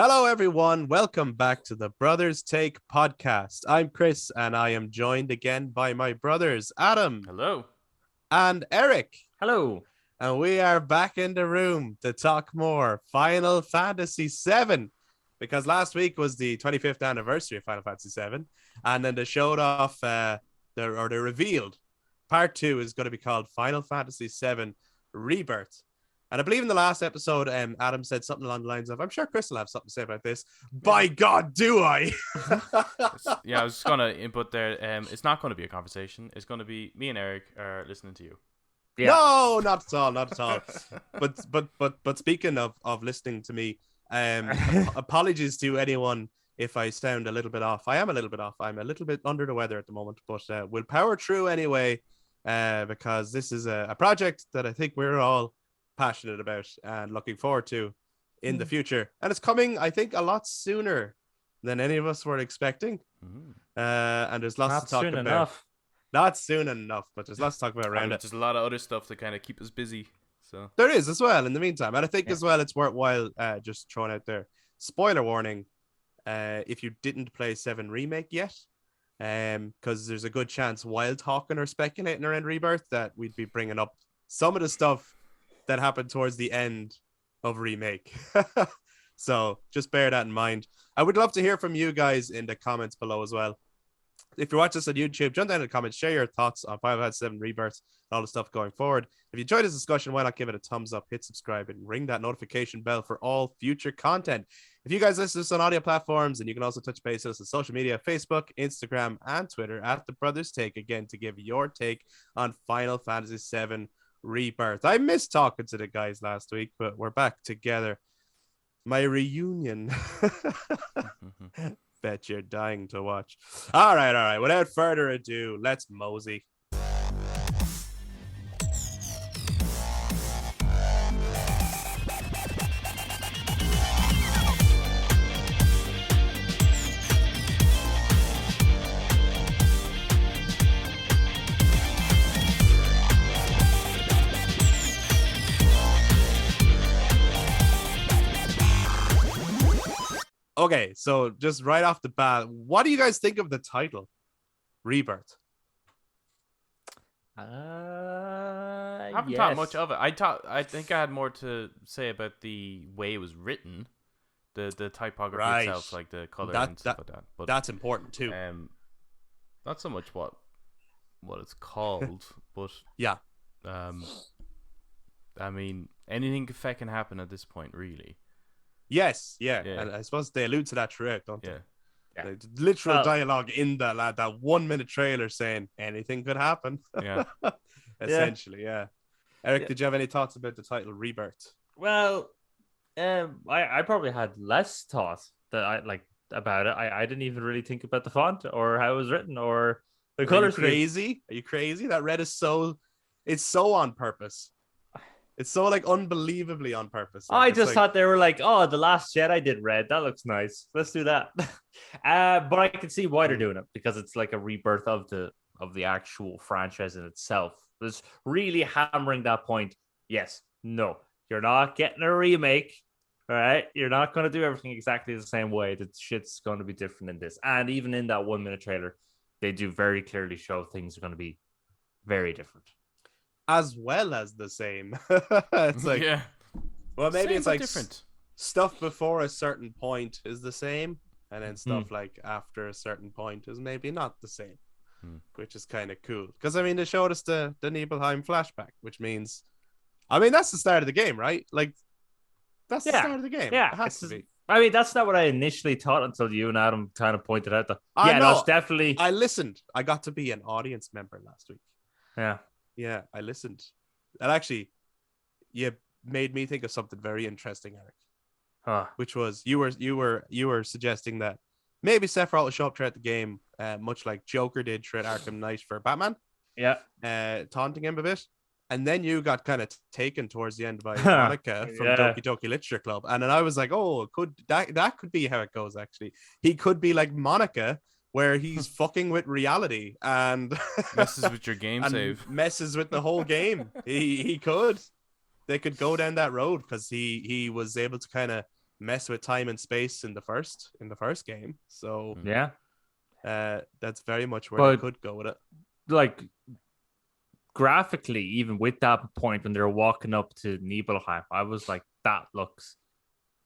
Hello, everyone. Welcome back to the Brothers Take podcast. I'm Chris, and I am joined again by my brothers, Adam. Hello. And Eric. Hello. And we are back in the room to talk more Final Fantasy VII, because last week was the 25th anniversary of Final Fantasy VII, and then they showed off, they revealed part 2 is going to be called Final Fantasy VII Rebirth. And I believe in the last episode, Adam said something along the lines of, I'm sure Chris will have something to say about this. By God, do I? Yeah, I was just going to input there. It's not going to be a conversation. It's going to be me and Eric are listening to you. Yeah. No, not at all, not at all. But speaking of listening to me, apologies to anyone if I sound a little bit off. I am a little bit off. I'm a little bit under the weather at the moment, but we'll power through anyway, because this is a project that I think we're all passionate about and looking forward to in the future, and it's coming, I think, a lot sooner than any of us were expecting. And there's lots to talk about. Not soon enough, but there's lots to talk about around it. There's a lot of other stuff to kind of keep us busy, so there is as well in the meantime. And I think as well it's worthwhile just throwing out there, spoiler warning, if you didn't play 7 Remake yet, because there's a good chance while talking or speculating around Rebirth that we'd be bringing up some of the stuff that happened towards the end of Remake. So just bear that in mind. I would love to hear from you guys in the comments below as well. If you watch this on YouTube, jump down in the comments, share your thoughts on Final Fantasy VII Rebirth and all the stuff going forward. If you enjoyed this discussion, why not give it a thumbs up, hit subscribe, and ring that notification bell for all future content. If you guys listen to us on audio platforms, and you can also touch base with us on social media, Facebook, Instagram, and Twitter at The Brothers Take, again, to give your take on Final Fantasy VII Rebirth. I missed talking to the guys last week, but we're back together. My reunion. Bet you're dying to watch. All right. Without further ado, let's mosey. Okay, so just right off the bat, what do you guys think of the title, Rebirth? I haven't thought much of it. I think I had more to say about the way it was written, the typography itself, like the color and stuff like that. But that's important too. Not so much what it's called, but yeah. I mean, anything can happen at this point, really. Yes, yeah, and I suppose they allude to that throughout, don't they? Yeah. Like, literal dialogue in that 1 minute trailer saying anything could happen. Yeah, essentially, yeah. Eric, did you have any thoughts about the title Rebirth? Well, I probably had less thought that I like about it. I didn't even really think about the font or how it was written or the colors. Are you crazy? That red is so on purpose. It's so like unbelievably on purpose. I just thought they were like, oh, The Last Jedi did red. That looks nice. Let's do that. But I can see why they're doing it, because it's like a rebirth of the actual franchise in itself. It's really hammering that point. Yes, no, you're not getting a remake. All right, you're not going to do everything exactly the same way. The shit's going to be different in this. And even in that 1 minute trailer, they do very clearly show things are going to be very different. As well as the same. It's like, well, maybe it's like different stuff before a certain point is the same, and then stuff like after a certain point is maybe not the same, which is kind of cool. Because I mean, they showed us the Nibelheim flashback, which means, I mean, that's the start of the game, right? Like, that's the start of the game. Yeah, it has to be. I mean, that's not what I initially thought until you and Adam kind of pointed out that. No, it's definitely. I listened. I got to be an audience member last week. Yeah, I listened. And actually, you made me think of something very interesting, Eric. Which was you were suggesting that maybe Sephiroth will show up throughout the game, much like Joker did throughout Arkham Knight for Batman. Yeah. Taunting him a bit. And then you got kind of taken towards the end by Monica from Doki Doki Literature Club. And then I was like, oh, that could be how it goes, actually. He could be like Monica, where he's fucking with reality and messes with your game save. Messes with the whole game. He could. They could go down that road, because he was able to kind of mess with time and space in the first game. So yeah, that's very much where they could go with it. Like graphically, even with that point when they were walking up to Nibelheim, I was like, that looks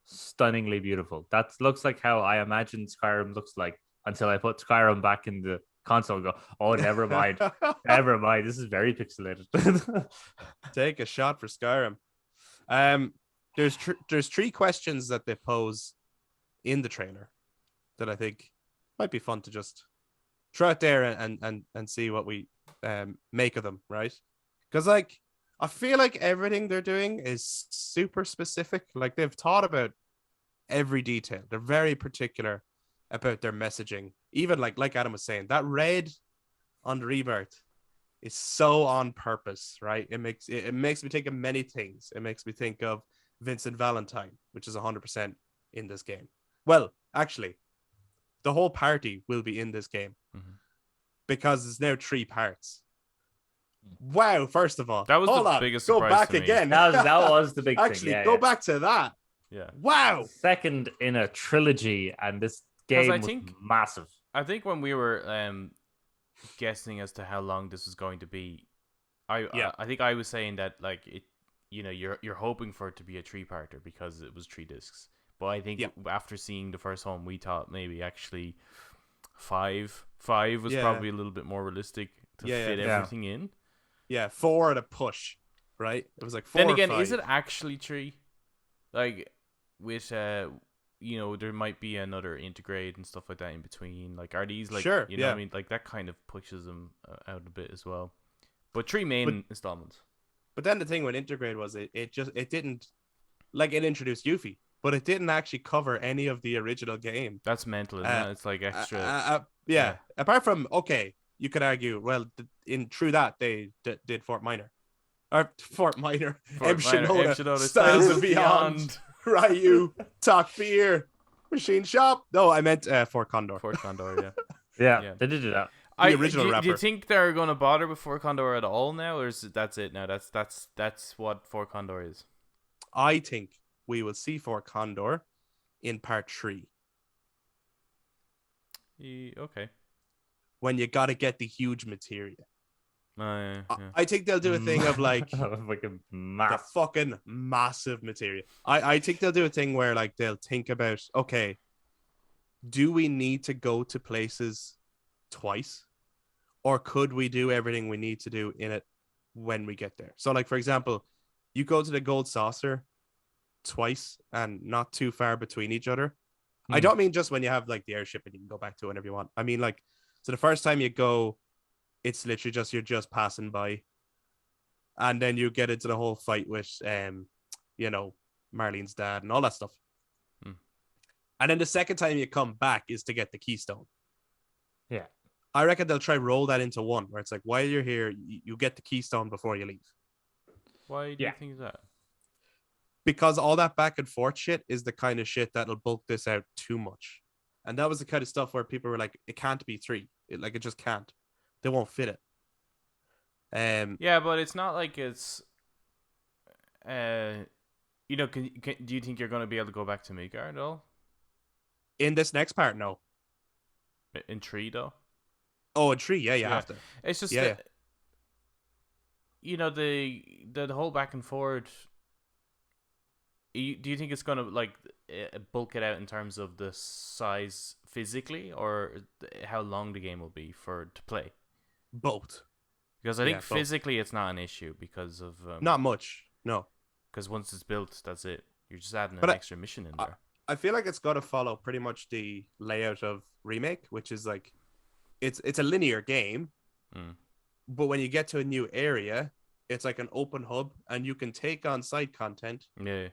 stunningly beautiful. That looks like how I imagine Skyrim looks like until I put Skyrim back in the console and go, oh, never mind. Never mind. This is very pixelated. Take a shot for Skyrim. There's 3 questions that they pose in the trailer that I think might be fun to just throw out there and see what we make of them, right? Because like I feel like everything they're doing is super specific. Like they've thought about every detail. They're very particular about their messaging. Even like Adam was saying, that red on the Rebirth is so on purpose, right? It makes me think of many things. It makes me think of Vincent Valentine, which is 100% in this game. Well, actually, the whole party will be in this game because there's now 3 parts. Wow! First of all, that was the biggest surprise. Go back to me. again. That was the big thing. Actually, go back to that. Yeah. Wow. Second in a trilogy, and this game was massive. I think when we were guessing as to how long this was going to be, I think I was saying that like it, you know, you're hoping for it to be a 3-parter because it was 3 discs. But I think after seeing the first one, we thought maybe actually 5 was probably a little bit more realistic to fit everything in. Yeah, 4 at a push, right? It was like 4. Then again, or 5. is it actually 3? Like with you know, there might be another integrate and stuff like that in between. Like, are these like, you know what I mean? Like that kind of pushes them out a bit as well. But 3 main installments. But then the thing with integrate was it didn't, like, it introduced Yuffie, but it didn't actually cover any of the original game. That's mental, isn't it? It's like extra. Yeah. Apart from, okay, you could argue, well, through that they did Fort Minor. Or Fort Minor. Shoutout, Styles of Beyond. Ryu, Talk Beer, Machine Shop. No, I meant Fort Condor. Fort Condor, yeah, they did do that. The original rapper. Do you think they're going to bother with Fort Condor at all now, or is that's it now? That's what Fort Condor is. I think we will see Fort Condor in part 3. Okay. When you got to get the huge materia. Yeah. I think they'll do a thing of like the fucking massive materia. I think they'll do a thing where like they'll think about, okay, do we need to go to places twice, or could we do everything we need to do in it when we get there? So like, for example, you go to the Gold Saucer twice and not too far between each other. I don't mean just when you have like the airship and you can go back to it whenever you want. I mean like, so the first time you go, it's literally just, you're just passing by, and then you get into the whole fight with you know, Marlene's dad and all that stuff. And then the second time you come back is to get the keystone. Yeah, I reckon they'll try roll that into one, where it's like, while you're here, you get the keystone before you leave. Why do you think that? Because all that back and forth shit is the kind of shit that'll bulk this out too much. And that was the kind of stuff where people were like, it can't be 3. It just can't. They won't fit it. Yeah, but it's not like it's you know, do you think you're going to be able to go back to Midgard at all? In this next part, no. In 3 though? Oh, in 3, yeah, you have to. It's just you know, the whole back and forth. Do you think it's going to like bulk it out in terms of the size physically, or how long the game will be to play? Both. Because I think physically it's not an issue because of not much, no. Because once it's built, that's it. You're just adding an extra mission in there. I feel like it's got to follow pretty much the layout of Remake, which is like, it's a linear game, but when you get to a new area, it's like an open hub, and you can take on side content. Yeah.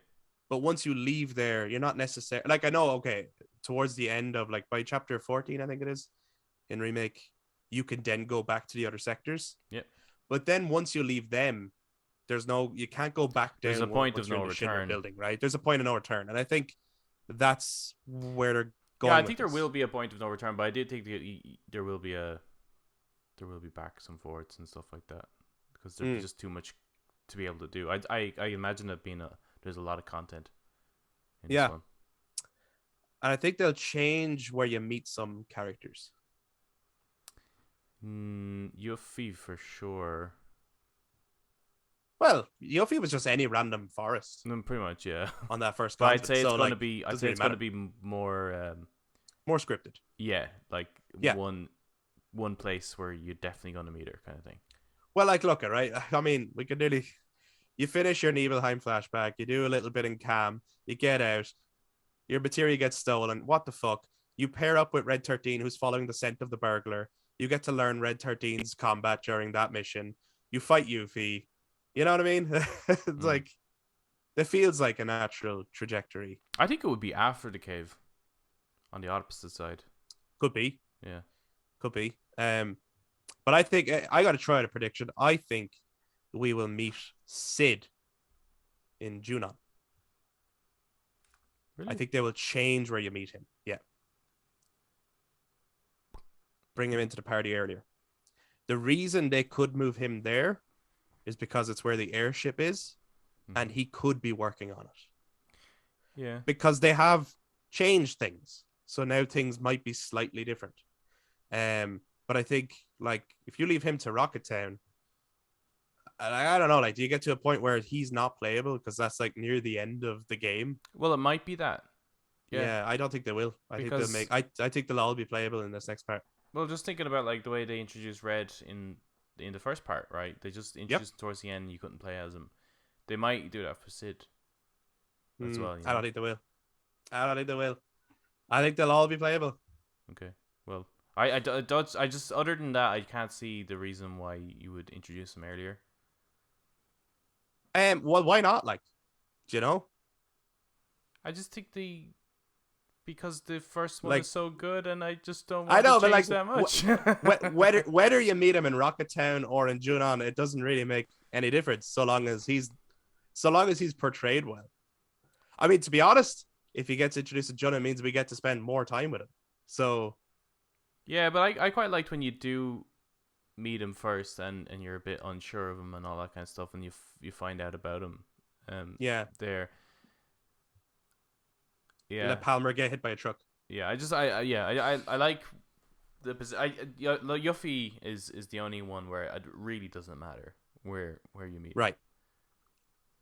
But once you leave there, you're not necessarily, like, I know, okay, towards the end of, like, by chapter 14, I think it is, in Remake, you can then go back to the other sectors. Yep. But then once you leave them, you can't go back down. There's a point of no return. Building, right? There's a point of no return. And I think that's where they're going. Yeah, I think there will be a point of no return, but I do think there will be backs and forwards and stuff like that, because there's just too much to be able to do. I imagine it being there's a lot of content in this one. And I think they'll change where you meet some characters. Yuffie for sure. Well, Yuffie was just any random forest. Pretty much, yeah. On that first But continent. I'd say it's so, going like, to be. I'd doesn't say really it's going to matter. be more. More scripted. Yeah, like Yeah. one place where you're definitely going to meet her, kind of thing. Well, like, look, right? I mean, we could nearly. You finish your Nibelheim flashback. You do a little bit in Cam. You get out. Your materia gets stolen. What the fuck? You pair up with Red 13, who's following the scent of the burglar. You get to learn Red 13's combat during that mission. You fight Yuffie. You know what I mean? It's like, it feels like a natural trajectory. I think it would be after the cave, on the opposite side. Could be. Yeah. Could be. But I think I got to try out a prediction. I think we will meet Sid in Junon. Really? I think they will change where you meet him. Yeah. Bring him into the party earlier. The reason they could move him there is because it's where the airship is, and he could be working on it. Yeah. Because they have changed things. So now things might be slightly different. But I think, like, if you leave him to Rocket Town, I don't know, like, do you get to a point where he's not playable because that's like near the end of the game? Well, it might be that. Yeah, I don't think they will. I think they'll make. I think they'll all be playable in this next part. Well, just thinking about like the way they introduced Red in the first part, right? They just introduced him towards the end, and you couldn't play as him. They might do that for Sid as well. You know? I don't think they will. I think they'll all be playable. Okay. Well, I just other than that, I can't see the reason why you would introduce him earlier. Well, why not? Like, do you know? I just think because the first one is so good, and I just don't want I know, to but like that much. whether you meet him in Rocket Town or in Junon, it doesn't really make any difference so long as he's portrayed well. I mean, to be honest, if he gets introduced to Junon, it means we get to spend more time with him. So yeah, but I quite liked when you do meet him first, and you're a bit unsure of him and all that kind of stuff, and you find out about him. There. Yeah. Let Palmer get hit by a truck. Yeah, I like the position. Yuffie is the only one where it really doesn't matter where you meet. Right.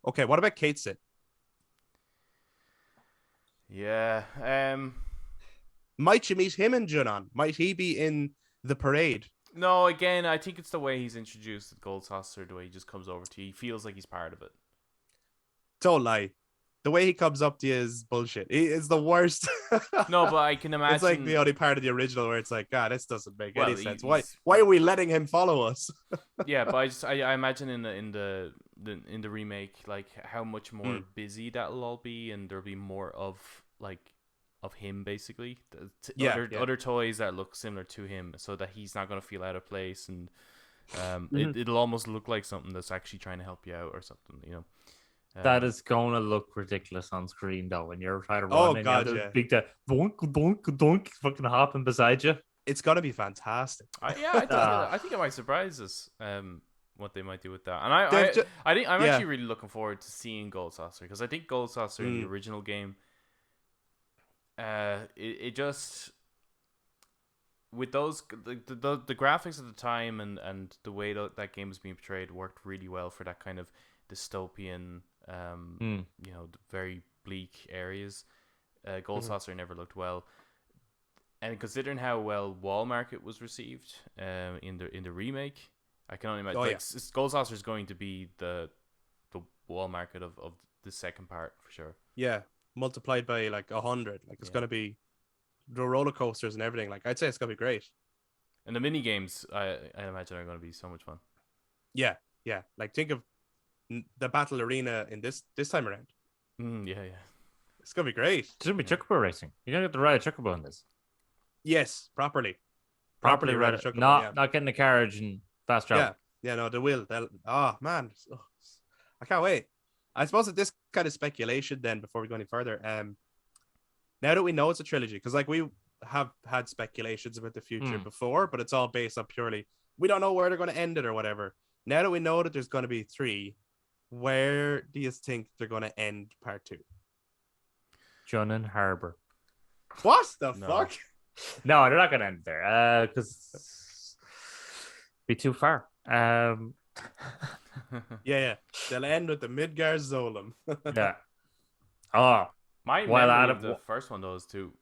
Okay, what about Kate Sid? Yeah. Might you meet him in Junon? Might he be in the parade? No, again, I think it's the way he's introduced at Gold Saucer, the way he just comes over to you. He feels like he's part of it. Don't lie. The way he comes up to you is bullshit. He is the worst. No, but I can imagine. It's like the only part of the original where it's like, God, this doesn't make any sense. Why are we letting him follow us? Yeah, but I imagine in the remake, like how much more busy that'll all be, and there'll be more of him basically. Other toys that look similar to him, so that he's not gonna feel out of place, and it'll almost look like something that's actually trying to help you out or something, you know. That is going to look ridiculous on screen, though, when you're trying to run and God, you have big donk, donk, donk, fucking hopping beside you. It's going to be fantastic. I think it might surprise us what they might do with that. And I think I'm actually really looking forward to seeing Gold Saucer, because I think Gold Saucer in the original game, it just... with those the graphics at the time and the way that game was being portrayed worked really well for that kind of dystopian, very bleak areas. Gold Saucer never looked well, and considering how well Wall Market was received in the remake, I can only imagine Gold Saucer is going to be the Wall Market of the second part for sure. Yeah, multiplied by like 100. Like it's gonna be the roller coasters and everything. Like I'd say it's gonna be great. And the mini games, I imagine, are gonna be so much fun. Yeah. Like think of the battle arena in this time around. It's gonna be great. It's gonna be chocobo racing. You're gonna get to ride a chocobo in this. Yes, properly ride a chocobo. Not getting a carriage and fast travel. Yeah, no, they will. Oh man, I can't wait. I suppose that this kind of speculation then, before we go any further, now that we know it's a trilogy, because like we have had speculations about the future before, but it's all based on purely we don't know where they're going to end it or whatever. Now that we know that there's going to be 3, where do you think they're going to end part 2? Junon Harbor. What the No. fuck? No, they're not gonna end there. Because be too far. Yeah. They'll end with the Midgar Zolom. Yeah. Oh, My While memory Adam- of the first one though is too,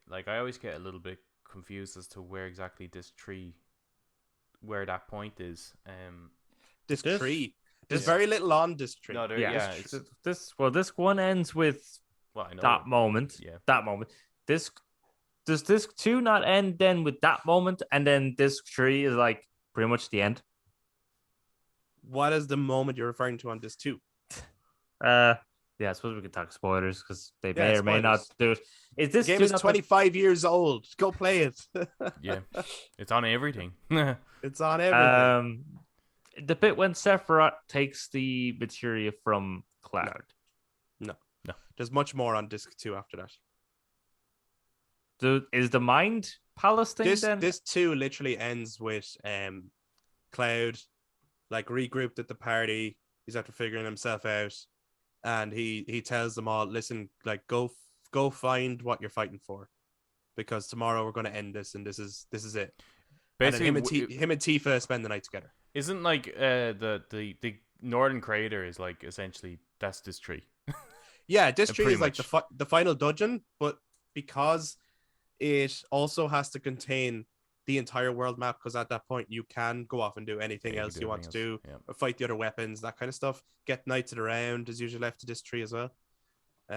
like I always get a little bit confused as to where exactly this tree, where that point is. This This- tree. There's this- very little on this tree. No, there, yeah. yeah, it's, This one ends with well, I know that moment. Yeah. That moment. Does disc 2 not end then with that moment, and then disc 3 is like pretty much the end? What is the moment you're referring to on this too? Yeah, I suppose we could talk spoilers because they Yeah, may or may not spoilers. do it. Is this The game 2 is not 25 years old. Go play it. Yeah, it's on everything. It's on everything. The bit when Sephiroth takes the materia from Cloud? No. There's much more on disc 2 after that. Is the Mind Palace thing then? This 2 literally ends with Cloud like regrouped at the party. He's after figuring himself out, and he tells them all, listen, like go find what you're fighting for, because tomorrow we're going to end this, and this is it. Basically, and then him and Tifa spend the night together. Isn't like the Northern Crater is like essentially that's this tree. Yeah, this tree pretty is like the final dungeon, but because it also has to contain the entire world map, because at that point you can go off and do anything Yeah, you else can you do want to do, anything else. or fight the other weapons, that kind of stuff. Get knighted around is usually left to this tree as well. So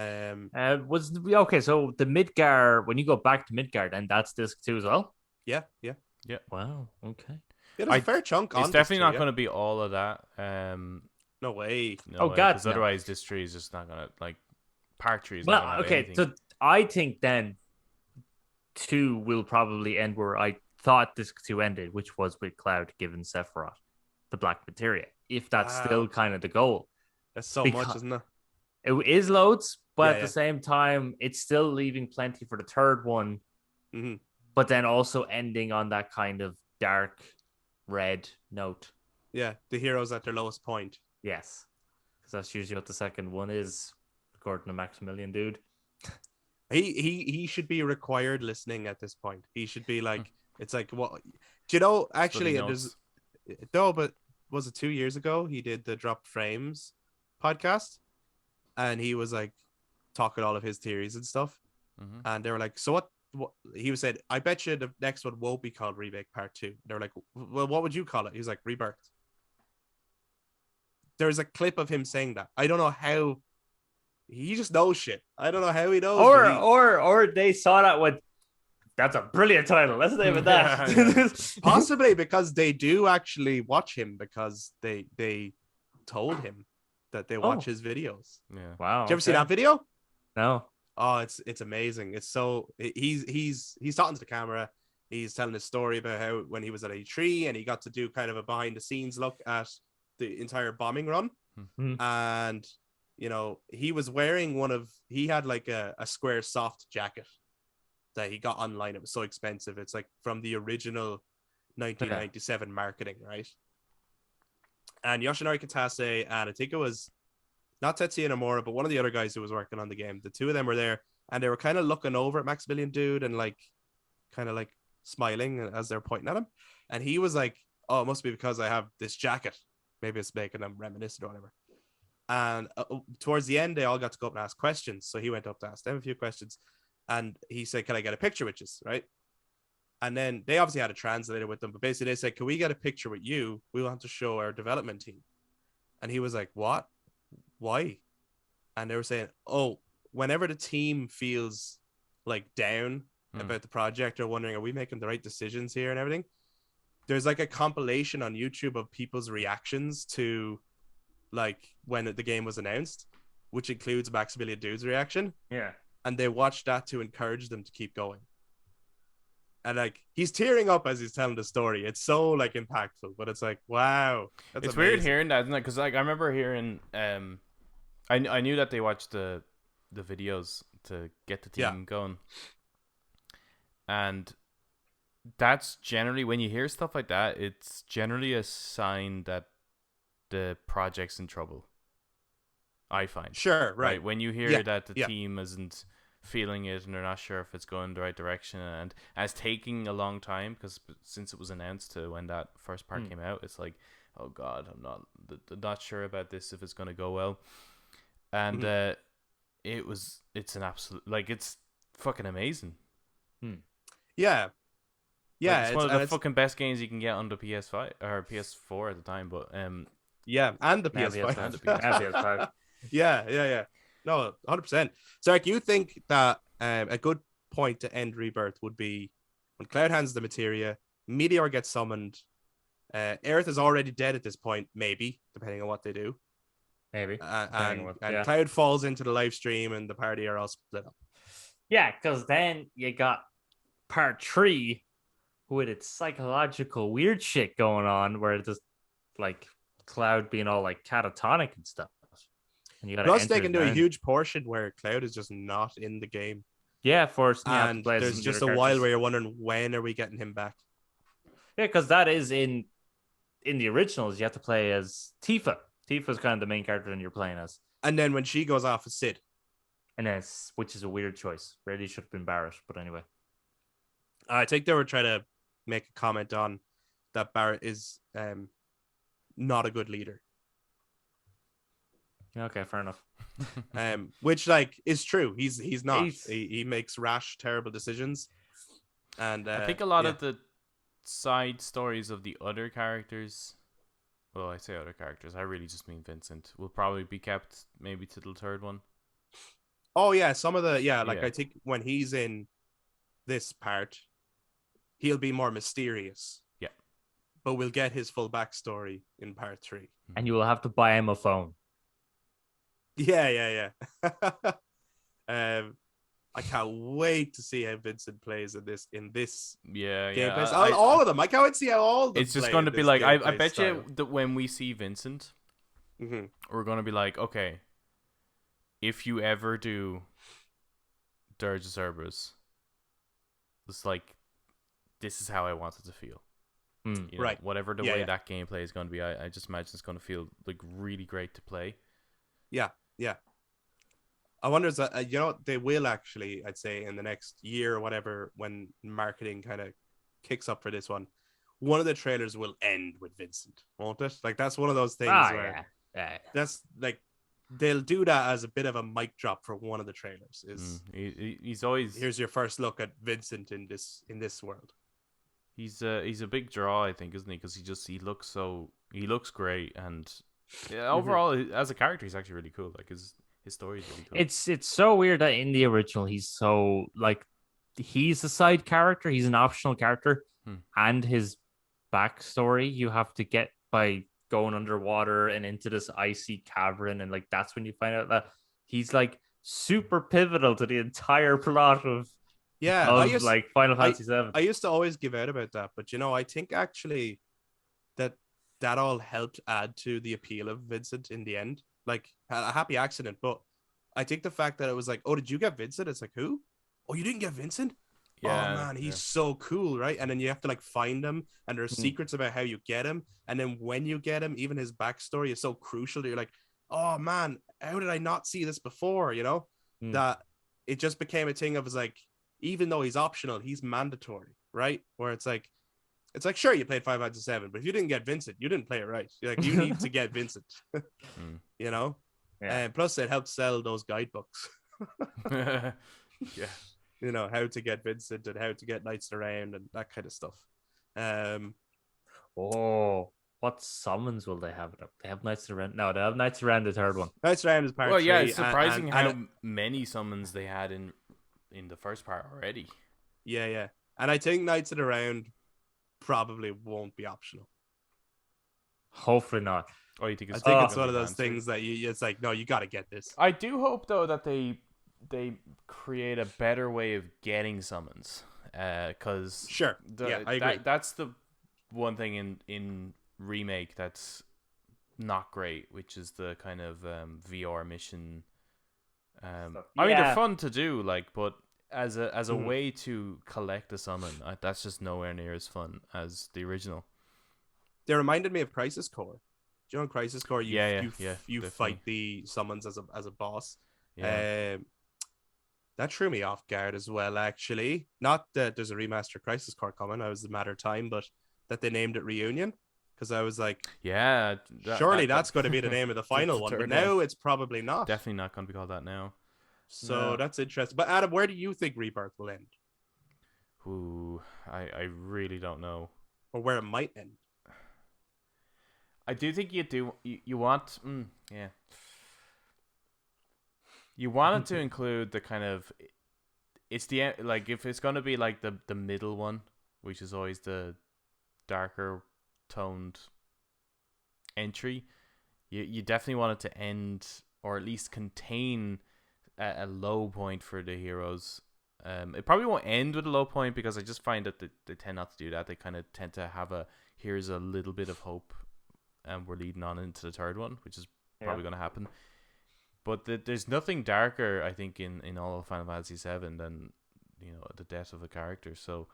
the Midgar, when you go back to Midgar, then that's disc 2 as well? Yeah. Wow, okay. Yeah, there's a fair chunk on It's this definitely tree, not yeah. going to be all of that. No way. No Oh, way, God, 'cause no. otherwise this tree is just not going to like part tree is not Well, gonna have okay, anything. so I think then 2 will probably end where I thought disc 2 ended, which was with Cloud giving Sephiroth the black materia. If that's Wow. still kind of the goal. That's so Because- much, isn't it? It is loads, but Yeah, at the same time, it's still leaving plenty for the third one, Mhm. but then also ending on that kind of dark red note. Yeah, the hero's at their lowest point. Yes, because that's usually what the second one is, according to Maximillian, dude. He should be required listening at this point. He should be like, it's like, what? Do you know? Actually, Study there's notes. no, but was it 2 years ago? He did the Drop Frames podcast, and he was like talking all of his theories and stuff. Mhm. And they were like, so what he was said, I bet you the next one won't be called Remake Part 2. They were like, well, what would you call it? He was like, Rebirth. There's a clip of him saying that. I don't know how. He just knows shit. I don't know how he knows. but he- Or they saw that with. That's a brilliant title. Let's name it that. Yeah. Possibly because they do actually watch him, because they told him that they watch his videos. Yeah. Wow. Did you ever see okay. that video? No. Oh, it's amazing. It's so he's talking to the camera. He's telling his story about how when he was at E3 and he got to do kind of a behind the scenes look at the entire bombing run. Mhm. And you know, he was wearing he had like a square soft jacket that he got online. It was so expensive. It's like from the original 1997 marketing, right? And Yoshinori Kitase, and I think it was not Tetsuya Nomura, but one of the other guys who was working on the game. The two of them were there, and they were kind of looking over at Maximillian dude and like kind of like smiling as they're pointing at him. And he was like, oh, it must be because I have this jacket. Maybe it's making them reminiscent or whatever. And towards the end, they all got to go up and ask questions. So he went up to ask them a few questions. And he said, can I get a picture with you? Right? And then they obviously had a translator with them. But basically they said, can we get a picture with you? We want to show our development team. And he was like, what? Why? And they were saying, oh, whenever the team feels like down about the project or wondering, are we making the right decisions here and everything? There's like a compilation on YouTube of people's reactions to like when the game was announced, which includes Maximillian Dude's reaction. Yeah. And they watched that to encourage them to keep going. And like he's tearing up as he's telling the story. It's so like impactful, but it's like, wow. That's It's amazing. weird hearing that, isn't it? Because like I remember hearing, I knew that they watched the videos to get the team going, and that's generally when you hear stuff like that, it's generally a sign that the project's in trouble. I find Sure, right. when you hear that the yeah. team isn't feeling it and they're not sure if it's going the right direction, and it's taking a long time because since it was announced to when that first part came out, it's like, oh god, I'm not sure about this if it's going to go well. And it's an absolute, like, it's fucking amazing. Yeah. Yeah, like, it's one of the fucking best games you can get on the PS5 or PS4 at the time, but yeah, and the PS5. And the PS5. Yeah. No, 100%. Zarek, you think that a good point to end Rebirth would be when Cloud hands the materia, Meteor gets summoned, Earth is already dead at this point, maybe, depending on what they do. Maybe. And Cloud falls into the live stream and the party are all split up. Yeah, because then you got part 3 with its psychological weird shit going on where it's just like Cloud being all like catatonic and stuff. And you Plus, they can do a huge portion where Cloud is just not in the game. Yeah, and there's just a while where you're wondering, when are we getting him back? Yeah, because that is in the originals, you have to play as Tifa. Tifa's kind of the main character, and you're playing as. And then when she goes off as Sid. And then which is a weird choice. Really should have been Barrett, but anyway. I think they were trying to make a comment on that Barrett is not a good leader. Okay, fair enough. Which like is true. He's not. He makes rash, terrible decisions. And I think a lot of the side stories of the other characters, well, I say other characters, I really just mean Vincent, will probably be kept maybe to the third one. Oh yeah, some of the I think when he's in this part, he'll be more mysterious. Yeah. But we'll get his full backstory in part 3. And you will have to buy him a phone. Yeah. I can't wait to see how Vincent plays in this gameplay. All of them. I can't wait to see how all of them. It's just going to be like, I bet you that when we see Vincent, we're going to be like, okay, if you ever do Dirge of Cerberus, it's like, this is how I want it to feel. You know, whatever the way that gameplay is going to be, I just imagine it's going to feel like really great to play. Yeah. I wonder, they will actually, I'd say, in the next year or whatever, when marketing kind of kicks up for this one of the trailers will end with Vincent, won't it? Like, that's one of those things where that's like, they'll do that as a bit of a mic drop for one of the trailers. He's always, here's your first look at Vincent in this world. He's a big draw, I think, isn't he? Because he looks great, and overall as a character, he's actually really cool. Like his story is really cool. It's so weird that in the original he's so like, he's a side character, he's an optional character, and his backstory you have to get by going underwater and into this icy cavern, and like that's when you find out that he's like super pivotal to the entire plot of like Final Fantasy 7. I used to always give out about that, but I think actually that all helped add to the appeal of Vincent in the end. Like, a happy accident, but I think the fact that it was like, oh, did you get Vincent? It's like, who? Oh, you didn't get Vincent? Yeah, oh man, he's so cool, right? And then you have to like find him, and there's secrets about how you get him, and then when you get him, even his backstory is so crucial that you're like, oh man, how did I not see this before? That it just became a thing of, like, even though he's optional, he's mandatory, right? Where it's like sure, you played 5 out of 7, but if you didn't get Vincent, you didn't play it right. You're like, you need to get Vincent. Yeah. And plus it helps sell those guidebooks. How to get Vincent and how to get Knights Around and that kind of stuff. What summons will they have? They have Knights Around. No, they have Knights Around the third one. Knights Around is part 3. Well, yeah, it's surprising how many summons they had in the first part already. Yeah. And I think Knights Around probably won't be optional. Hopefully not. Oh, you think I think it's one of those things that it's like, no, you got to get this. I do hope though that they create a better way of getting summons. Because I agree. That's the one thing in remake that's not great, which is the kind of VR mission. I mean, they're fun to do, like, but as a way to collect a summon, that's just nowhere near as fun as the original. They reminded me of Crisis Core. Do you know in Crisis Core, you definitely fight the summons as a boss. That threw me off guard as well, actually. Not that there's a remaster Crisis Core coming, I was a matter of time, but that they named it Reunion. Because I was like, Yeah, surely that's going to be the name of the final the one, but third now one. it's probably not. Definitely not going to be called that now. So that's interesting. But Adam, where do you think Rebirth will end? Ooh, I really don't know. Or where it might end? I do think you want yeah. You want it to include the kind of it's the like if it's going to be like the middle one, which is always the darker toned entry. You definitely want it to end or at least contain a low point for the heroes. It probably won't end with a low point because I just find that they tend not to do that. They kind of tend to have here's a little bit of hope, and we're leading on into the third one, which is probably going to happen. But there's nothing darker, I think, in all of Final Fantasy VII than the death of a character. So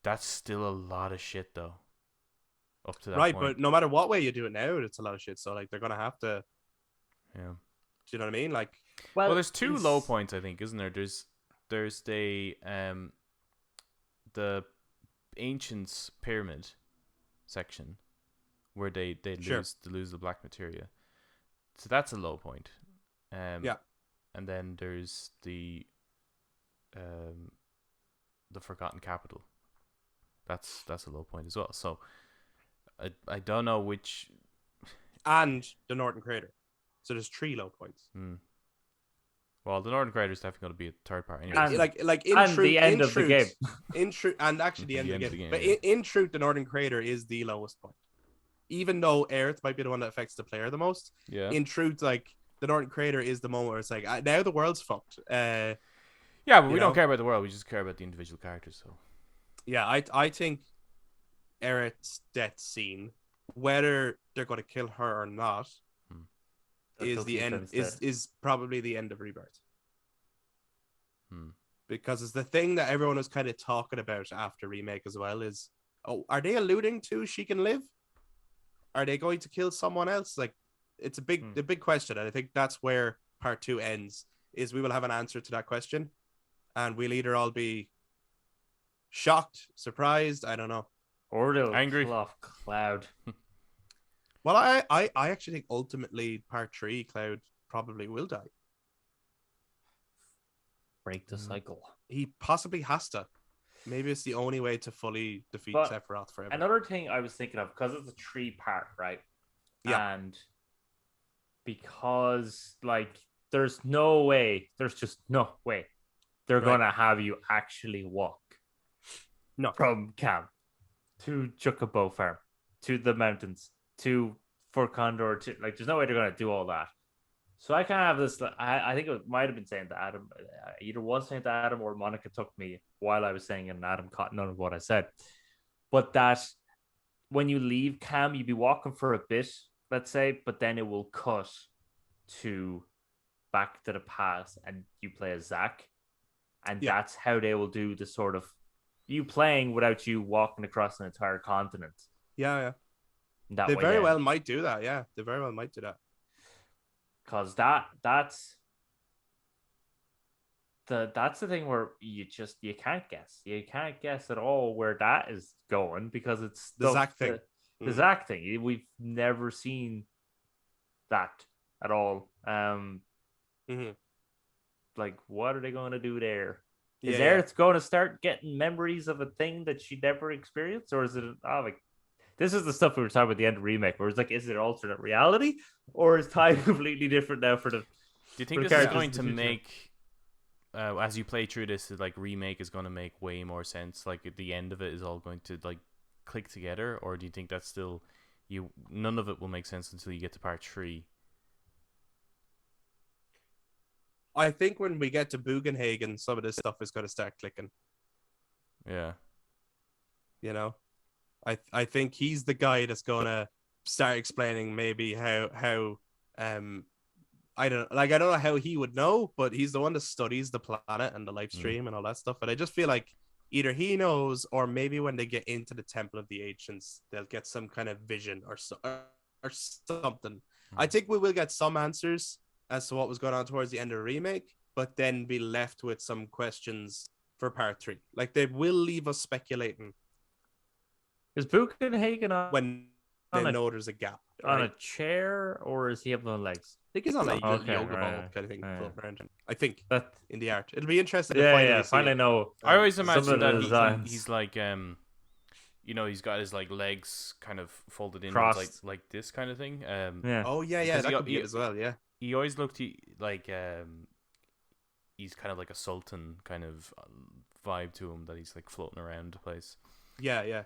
that's still a lot of shit, though. Up to that right, point. but no matter what way you do it now, it's a lot of shit. So like they're gonna have to. Yeah. Do you know what I mean? Like, well there's two low points, I think, isn't there? There's the Ancients Pyramid section where they lose the black materia. So that's a low point. Yeah. And then there's the Forgotten Capital. That's a low point as well. So I don't know which. And the Northern Crater. So there's 3 low points. Well, the Northern Crater is definitely going to be a third part anyway. And, like in and truth, the end of the game. In truth, and actually the end of the game. But yeah. in truth, the Northern Crater is the lowest point. Even though Earth might be the one that affects the player the most. Yeah. In truth, like the Northern Crater is the moment where it's like now the world's fucked. Yeah, but we don't care about the world. We just care about the individual characters. So. Yeah, I think Aerith's death scene, whether they're going to kill her or not, is the end. Is probably the end of Rebirth. Because it's the thing that everyone was kind of talking about after remake as well. Is are they alluding to she can live? Are they going to kill someone else? Like, it's a big question, and I think that's where part 2 ends. Is we will have an answer to that question, and we'll either all be shocked, surprised, I don't know, or they'll angry kill off Cloud. Well, I actually think ultimately part 3 Cloud probably will die. Break the cycle. He possibly has to. Maybe it's the only way to fully defeat Sephiroth forever. Another thing I was thinking of, because it's a 3-part, right? Yeah. And because, like, there's just no way they're going to have you actually walk from camp to Chocobo Farm to the mountains to Fort Condor to, like, there's no way they're going to do all that. So I kind of have this, I think it might have been saying to Adam, either was saying to Adam or Monica took me while I was saying it and Adam caught none of what I said. But that when you leave Cam, you'd be walking for a bit, let's say, but then it will cut to back to the past and you play as Zack. And that's how they will do the sort of you playing without you walking across an entire continent. Yeah. They very well might do that. Yeah, they very well might do that. Because that's the thing where you can't guess. You can't guess at all where that is going because it's the Zack thing. The Zack thing. We've never seen that at all. Like, what are they going to do there? Is Aerith going to start getting memories of a thing that she never experienced, or is it this is the stuff we were talking about at the end of remake, where it's like, is it alternate reality, or is time completely different now for the? Do you think this is going to make, as you play through this, like remake is going to make way more sense? Like at the end of it is all going to like click together, or do you think that's still none of it will make sense until you get to part 3? I think when we get to Bugenhagen, some of this stuff is going to start clicking. Yeah. You know, I think he's the guy that's going to start explaining maybe how I don't know how he would know, but he's the one that studies the planet and the live stream and all that stuff. And I just feel like either he knows, or maybe when they get into the Temple of the Ancients, they'll get some kind of vision or something. I think we will get some answers as to what was going on towards the end of the remake, but then be left with some questions for part 3. Like they will leave us speculating. Is Buchenhagen when they know there's a gap. Right? On a chair, or is he up on legs? I think he's on a yoga ball kind of thing floating around. I think that in the art. It'll be interesting to finally see. Finally know. I always imagine that he's like he's got his like legs kind of folded in like this kind of thing. Oh yeah, that could be it as well. Yeah. He always looked like he's kind of like a sultan kind of vibe to him, that he's like floating around the place. Yeah.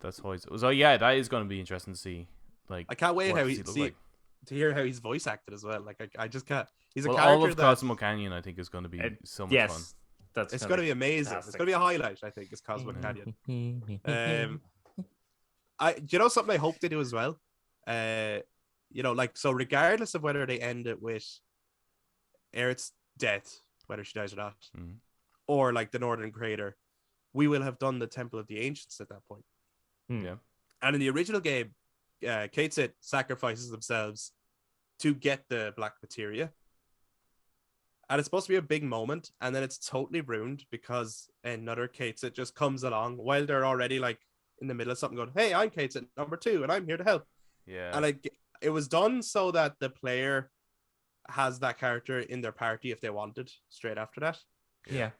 That's always so. Yeah, that is going to be interesting to see. Like, I can't wait to hear how he's voice acted as well. Like, I just can't. He's a character all of Cosmo Canyon, I think, is going to be so much fun. It's going to be amazing. Fantastic. It's going to be a highlight. I think is Cosmo Canyon. Do you know something I hope they do as well? So regardless of whether they end it with Aerith's death, whether she dies or not, or like the Northern Crater, we will have done the Temple of the Ancients at that point. Yeah. And in the original game, Cait Sith sacrifices themselves to get the black materia. And it's supposed to be a big moment, and then it's totally ruined because another Cait Sith just comes along while they're already like in the middle of something going, hey, I'm Cait Sith number 2 and I'm here to help. Yeah. And it was done so that the player has that character in their party if they wanted straight after that. Yeah.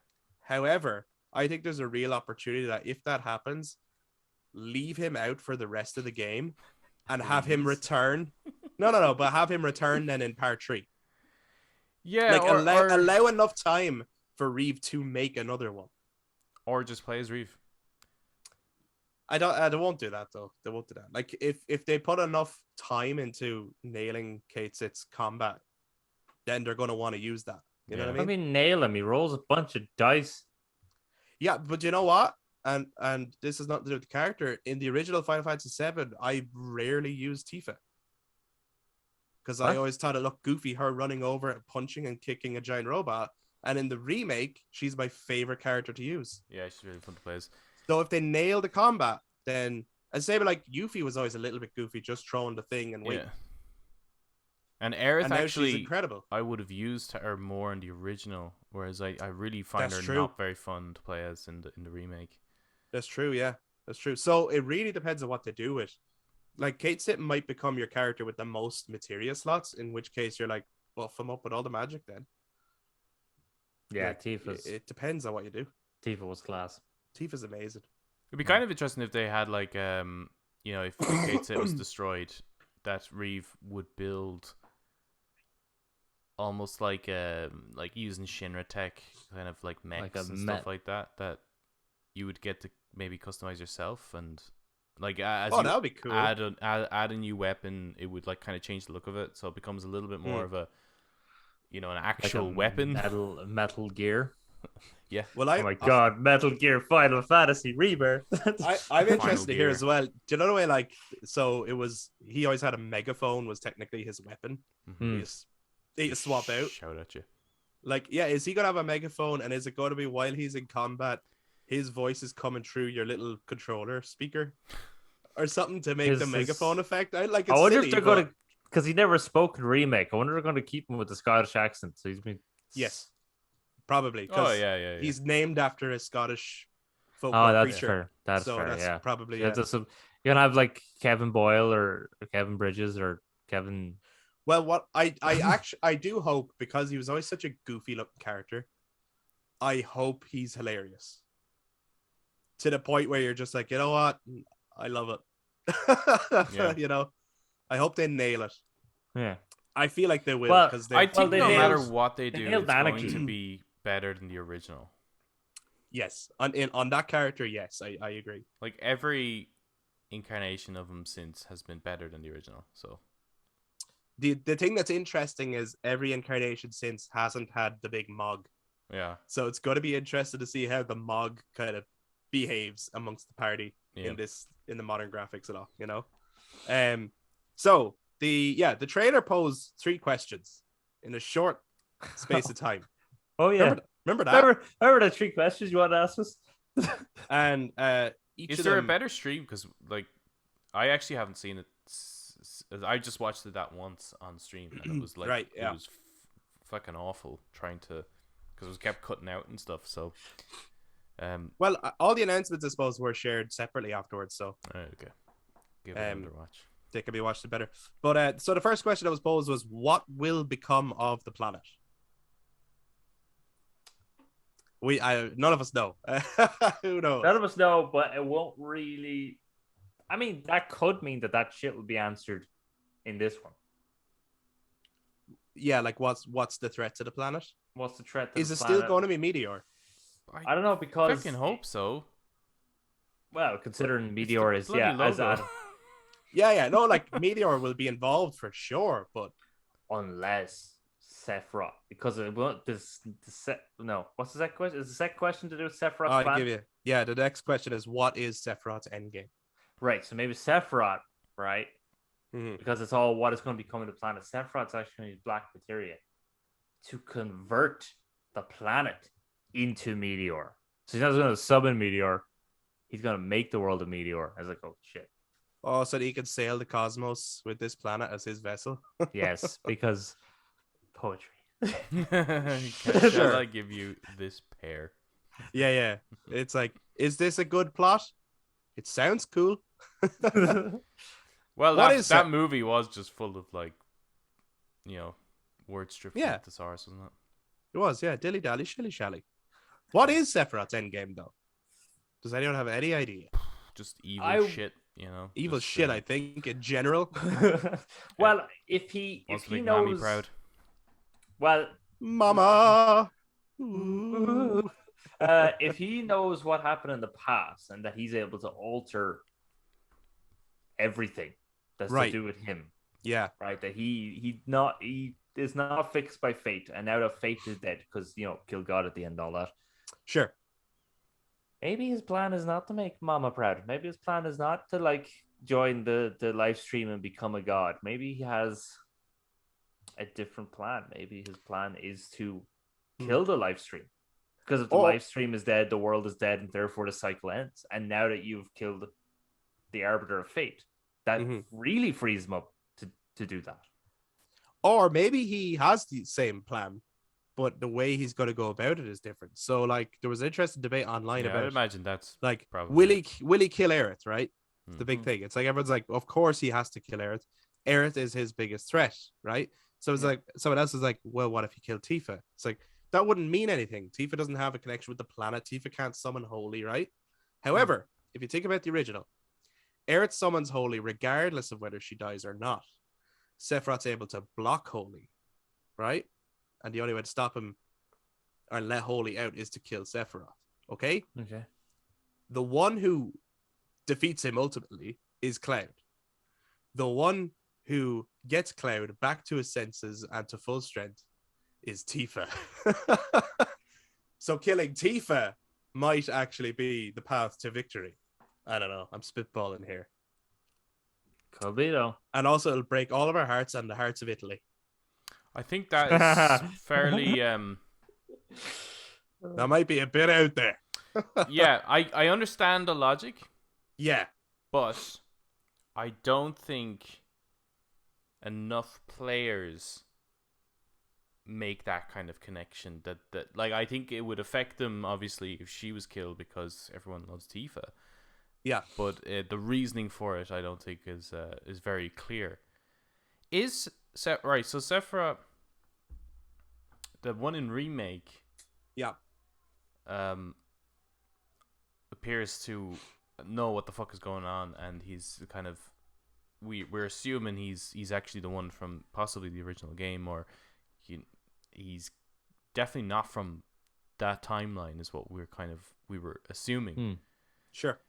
However, I think there's a real opportunity that if that happens, leave him out for the rest of the game and have him return. No, but have him return then in part 3. Yeah, like allow enough time for Reeve to make another one. Or just play as Reeve. They won't do that though. They won't do that. Like if they put enough time into nailing Cait Sith's combat, then they're going to want to use that. You know what I mean? I mean, nail him. He rolls a bunch of dice. Yeah, but you know what? And this is not to do with the character. In the original Final Fantasy VII, I rarely used Tifa. Because I always thought it looked goofy, her running over and punching and kicking a giant robot. And in the remake, she's my favorite character to use. Yeah, she's really fun to play as. So if they nail the combat, then... And say, like, Yuffie was always a little bit goofy, just throwing the thing and waiting. Yeah. And Aerith, actually, she's incredible. I would have used her more in the original, whereas I really find her not very fun to play as in the remake. That's true, yeah. That's true. So it really depends on what they do with. Like, Cait Sith might become your character with the most materia slots, in which case you're like, buff him up with all the magic then. Yeah, like, Tifa's... It depends on what you do. Tifa was class. Tifa's amazing. It'd be kind of interesting if they had, like, if Cait Sith was destroyed, that Reeve would build almost like using Shinra tech, kind of like mechs and stuff like that you would get to maybe customize yourself, and like as that would be cool. Add a new weapon, it would like kind of change the look of it, so it becomes a little bit more of a an actual like weapon. Metal Gear. Yeah. Well, oh my god, Metal Gear Final Fantasy Rebirth. I'm interested to hear as well. Do you know the way, like, so it was, he always had a megaphone was technically his weapon. Mm-hmm. He just swap out. Shout at you. Like, yeah, is he gonna have a megaphone, and is it going to be while he's in combat, his voice is coming through your little controller speaker or something to make the megaphone effect? I wonder if they're going to, because he never spoke in remake. I wonder if they're going to keep him with the Scottish accent. So he's been probably. Yeah. He's named after a Scottish folklore creature. Fair. That's fair. Yeah, probably. Yeah. You're gonna have like Kevin Boyle or Kevin Bridges or Kevin. Well, what I do hope, because he was always such a goofy looking character, I hope he's hilarious. To the point where you're just like, you know what? I love it. Yeah. You know, I hope they nail it. Yeah. I feel like they will, because I think no matter what they do, it's Anakin. going to be better than the original. Yes, on that character, yes, I agree. Like every incarnation of him since has been better than the original. So the thing that's interesting is every incarnation since hasn't had the big Mog. Yeah. So it's going to be interesting to see how the Mog kind of behaves amongst the party in the modern graphics and all, you know. So the trailer posed 3 questions in a short space of time. Oh yeah, remember that? Remember the 3 questions you want to ask us? And is there a better stream? Because like I actually haven't seen it. I just watched it that once on stream, and it was like it was fucking awful trying to, because it was kept cutting out and stuff. So, well, all the announcements I suppose were shared separately afterwards. So okay, give it another watch. They can be watched better. But so the first question that was posed was, what will become of the planet? None of us know. Who knows? None of us know, but it won't really. I mean, that could mean that shit will be answered in this one. Yeah, like what's the threat to the planet? What's the threat to the planet? Is it still going to be Meteor? I don't know, because I fucking hope so. Well, considering Meteor is yeah, no, like Meteor will be involved for sure, but unless Sephiroth, because it won't. What's the second question? Is the second question to do with Sephiroth's plan? I'll give you. Yeah, the next question is, what is Sephiroth's endgame? Right, so maybe Sephiroth, right? Mm-hmm. Because it's all what is going to become of the planet. Sephiroth's actually going to use black materia to convert the planet into Meteor. So he's not going to summon Meteor. He's going to make the world a Meteor. I was like, oh, shit. Oh, so that he can sail the cosmos with this planet as his vessel? Yes, because poetry. Shall I give you this pair? Yeah. It's like, is this a good plot? It sounds cool. Well, that movie was just full of, like, word strips from thesaurus, wasn't it? It was, yeah. Dilly dally, shilly shally. What is Sephiroth's endgame, though? Does anyone have any idea? Just evil shit, Evil shit, I think, in general. Well, if he knows, mommy proud. Well, Mama. If he knows what happened in the past and that he's able to alter everything that's to do with him, right, that he is not fixed by fate, and now that fate is dead because kill God at the end, all that. Sure. Maybe his plan is not to make Mama proud. Maybe his plan is not to join the live stream and become a god. Maybe he has a different plan. Maybe his plan is to kill the live stream. Because if the live stream is dead, the world is dead, and therefore the cycle ends. And now that you've killed the arbiter of fate, that really frees him up to do that. Or maybe he has the same plan, but the way he's going to go about it is different. So, there was an interesting debate online about. I imagine that's probably will he kill Aerith? Right, it's the big thing. It's like everyone's like, of course he has to kill Aerith. Aerith is his biggest threat, right? So it's like someone else is like, well, what if he killed Tifa? It's like that wouldn't mean anything. Tifa doesn't have a connection with the planet. Tifa can't summon Holy, right? However, if you think about the original, Aerith summons Holy regardless of whether she dies or not. Sephiroth's able to block Holy, right? And the only way to stop him or let Holy out is to kill Sephiroth. Okay? Okay. The one who defeats him ultimately is Cloud. The one who gets Cloud back to his senses and to full strength is Tifa. So killing Tifa might actually be the path to victory. I don't know. I'm spitballing here. Could be, though. And also it'll break all of our hearts and the hearts of Italy. I think that is fairly... That might be a bit out there. Yeah, I understand the logic. Yeah. But I don't think enough players make that kind of connection. That I think it would affect them, obviously, if she was killed because everyone loves Tifa. Yeah. But the reasoning for it, I don't think is very clear. So Sephiroth, the one in Remake, appears to know what the fuck is going on, and he's kind of we're assuming he's actually the one from possibly the original game, or he's definitely not from that timeline, is what we were assuming. Sure.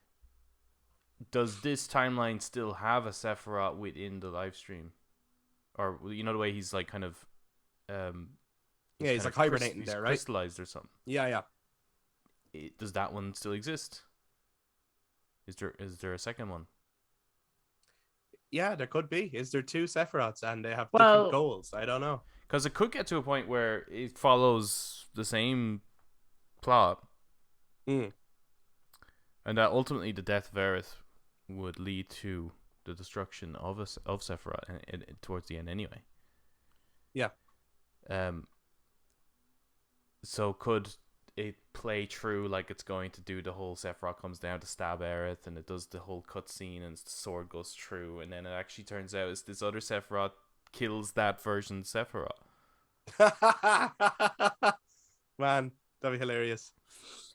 Does this timeline still have a Sephiroth within the live stream? Or, the way he's kind of... he's like hibernating there, right? Crystallized or something. Yeah. Does that one still exist? Is there a second one? Yeah, there could be. Is there two Sephiroths and they have different goals? I don't know. Because it could get to a point where it follows the same plot. And that ultimately the death of Aerith would lead to the destruction of Sephiroth towards the end anyway. Yeah. So could it play true like it's going to do the whole Sephiroth comes down to stab Aerith and it does the whole cutscene and the sword goes through and then it actually turns out it's this other Sephiroth kills that version Sephiroth. Man, that'd be hilarious.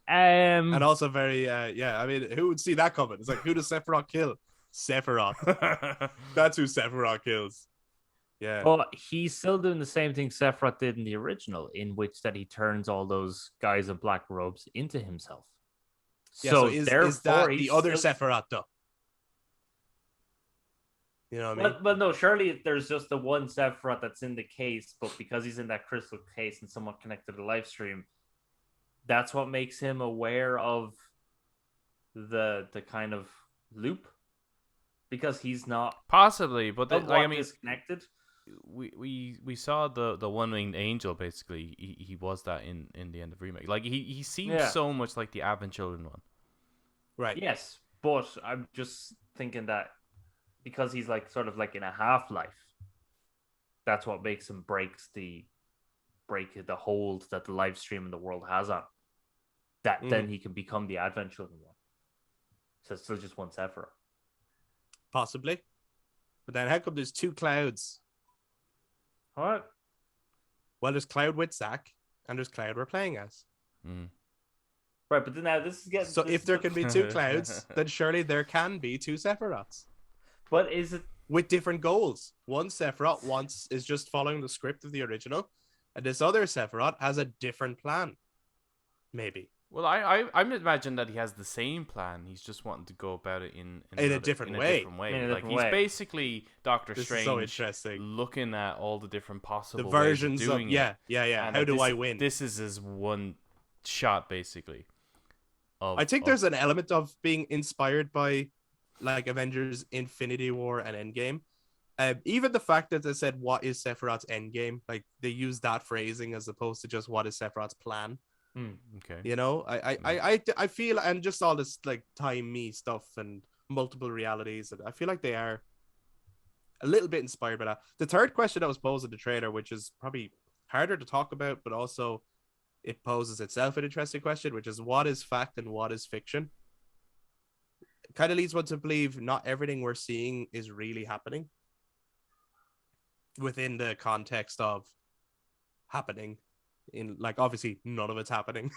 And And also very, I mean, who would see that coming? It's like, who does Sephiroth kill? Sephiroth. That's who Sephiroth kills. Yeah. But he's still doing the same thing Sephiroth did in the original, in which that he turns all those guys in black robes into himself. So is that the other Sephiroth, though? You know what I mean? But no, surely there's just the one Sephiroth that's in the case, but because he's in that crystal case and somewhat connected to the live stream, that's what makes him aware of the kind of loop. Because he's not possibly, but I mean, disconnected. We saw the one-winged angel basically. He was that in the end of remake. Like he seems so much like the Advent Children one. Right. Yes, but I'm just thinking that because he's like sort of like in a half-life, that's what makes him break the hold that the live stream in the world has on. That then he can become the Advent Children one. So it's still just one Sephiroth. Possibly. But then how come there's two Clouds? What? Well, there's Cloud with Zack, and there's Cloud we're playing as. Right, but then now this is getting... So if there can be two Clouds, then surely there can be two Sephiroths. But is it... With different goals. One Sephiroth is just following the script of the original, and this other Sephiroth has a different plan. Maybe. Well, I imagine that he has the same plan. He's just wanting to go about it in a different way. He's basically Doctor Strange. So interesting. Looking at all the different possible versions ways of doing it. Yeah. How do I win? This is his one shot, basically. I think there's an element of being inspired by like Avengers Infinity War and Endgame. Even the fact that they said, what is Sephiroth's endgame? Like they use that phrasing as opposed to just what is Sephiroth's plan. Okay. You know, I feel, and just all this like time me stuff and multiple realities, I feel like they are a little bit inspired by that. The third question that was posed in the trailer, which is probably harder to talk about, but also it poses itself an interesting question, which is what is fact and what is fiction? It kind of leads one to believe not everything we're seeing is really happening within the context of happening. In like obviously none of it's happening.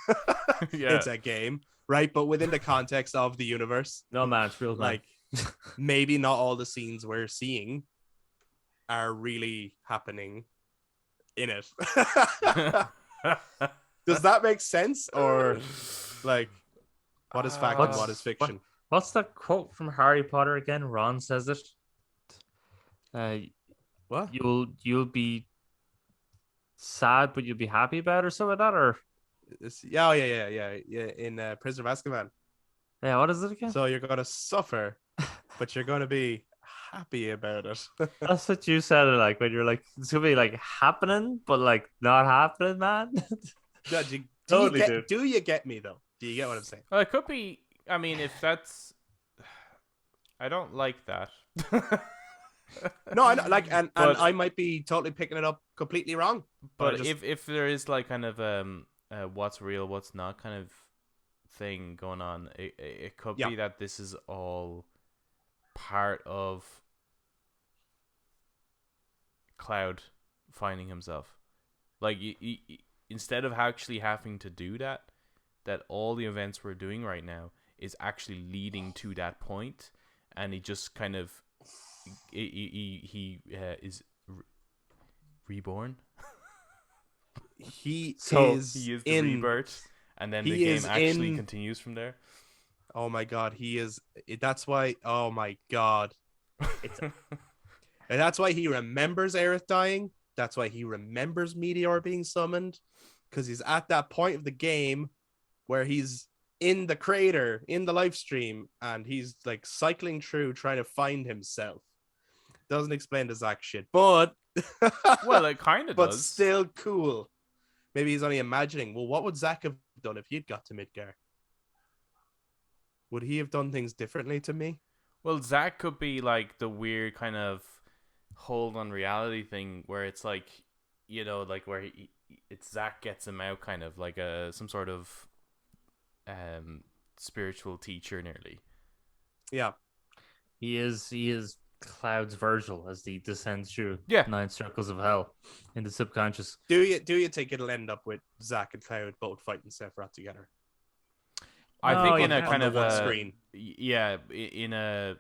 It's a game, right? But within the context of the universe, no man, it's real. Like maybe not all the scenes we're seeing are really happening in it. Does that make sense? Or like what is fact and what is fiction? What's that quote from Harry Potter again? Ron says it. What? You'll be sad, but you'll be happy about it, or something like that, or in Prisoner of Azkaban. Yeah, what is it again? So you're gonna suffer, but you're gonna be happy about it. That's what you said. Like when you're like, it's gonna be like happening, but like not happening, man. Do you get me though? Do you get what I'm saying? Well, it could be. I mean, if that's, I don't like that. No, I know, like, and I might be totally picking it up completely wrong. But if there is like kind of what's real, what's not kind of thing going on, it could be that this is all part of Cloud finding himself. Like instead of actually having to do that all the events we're doing right now is actually leading to that point, and he just kind of. He is reborn. He is the rebirth, and then the game actually continues from there. Oh my god, he is. That's why. Oh my god, and that's why he remembers Aerith dying. That's why he remembers Meteor being summoned, because he's at that point of the game where he's in the crater in the live stream, and he's like cycling through trying to find himself. Doesn't explain the Zack shit, but well, it kind of does. But still cool. Maybe he's only imagining. Well, what would Zack have done if he'd got to Midgar? Would he have done things differently to me? Well, Zack could be like the weird kind of hold on reality thing where it's like, you know, like where it's Zack gets him out, kind of like some sort of spiritual teacher, nearly. Yeah, He is Cloud's Virgil as he descends through Yeah. 9 circles of hell in the subconscious. do you think it'll end up with Zack and Cloud both fighting Sephiroth together? I think in yeah. a kind On of the one a screen. yeah, in a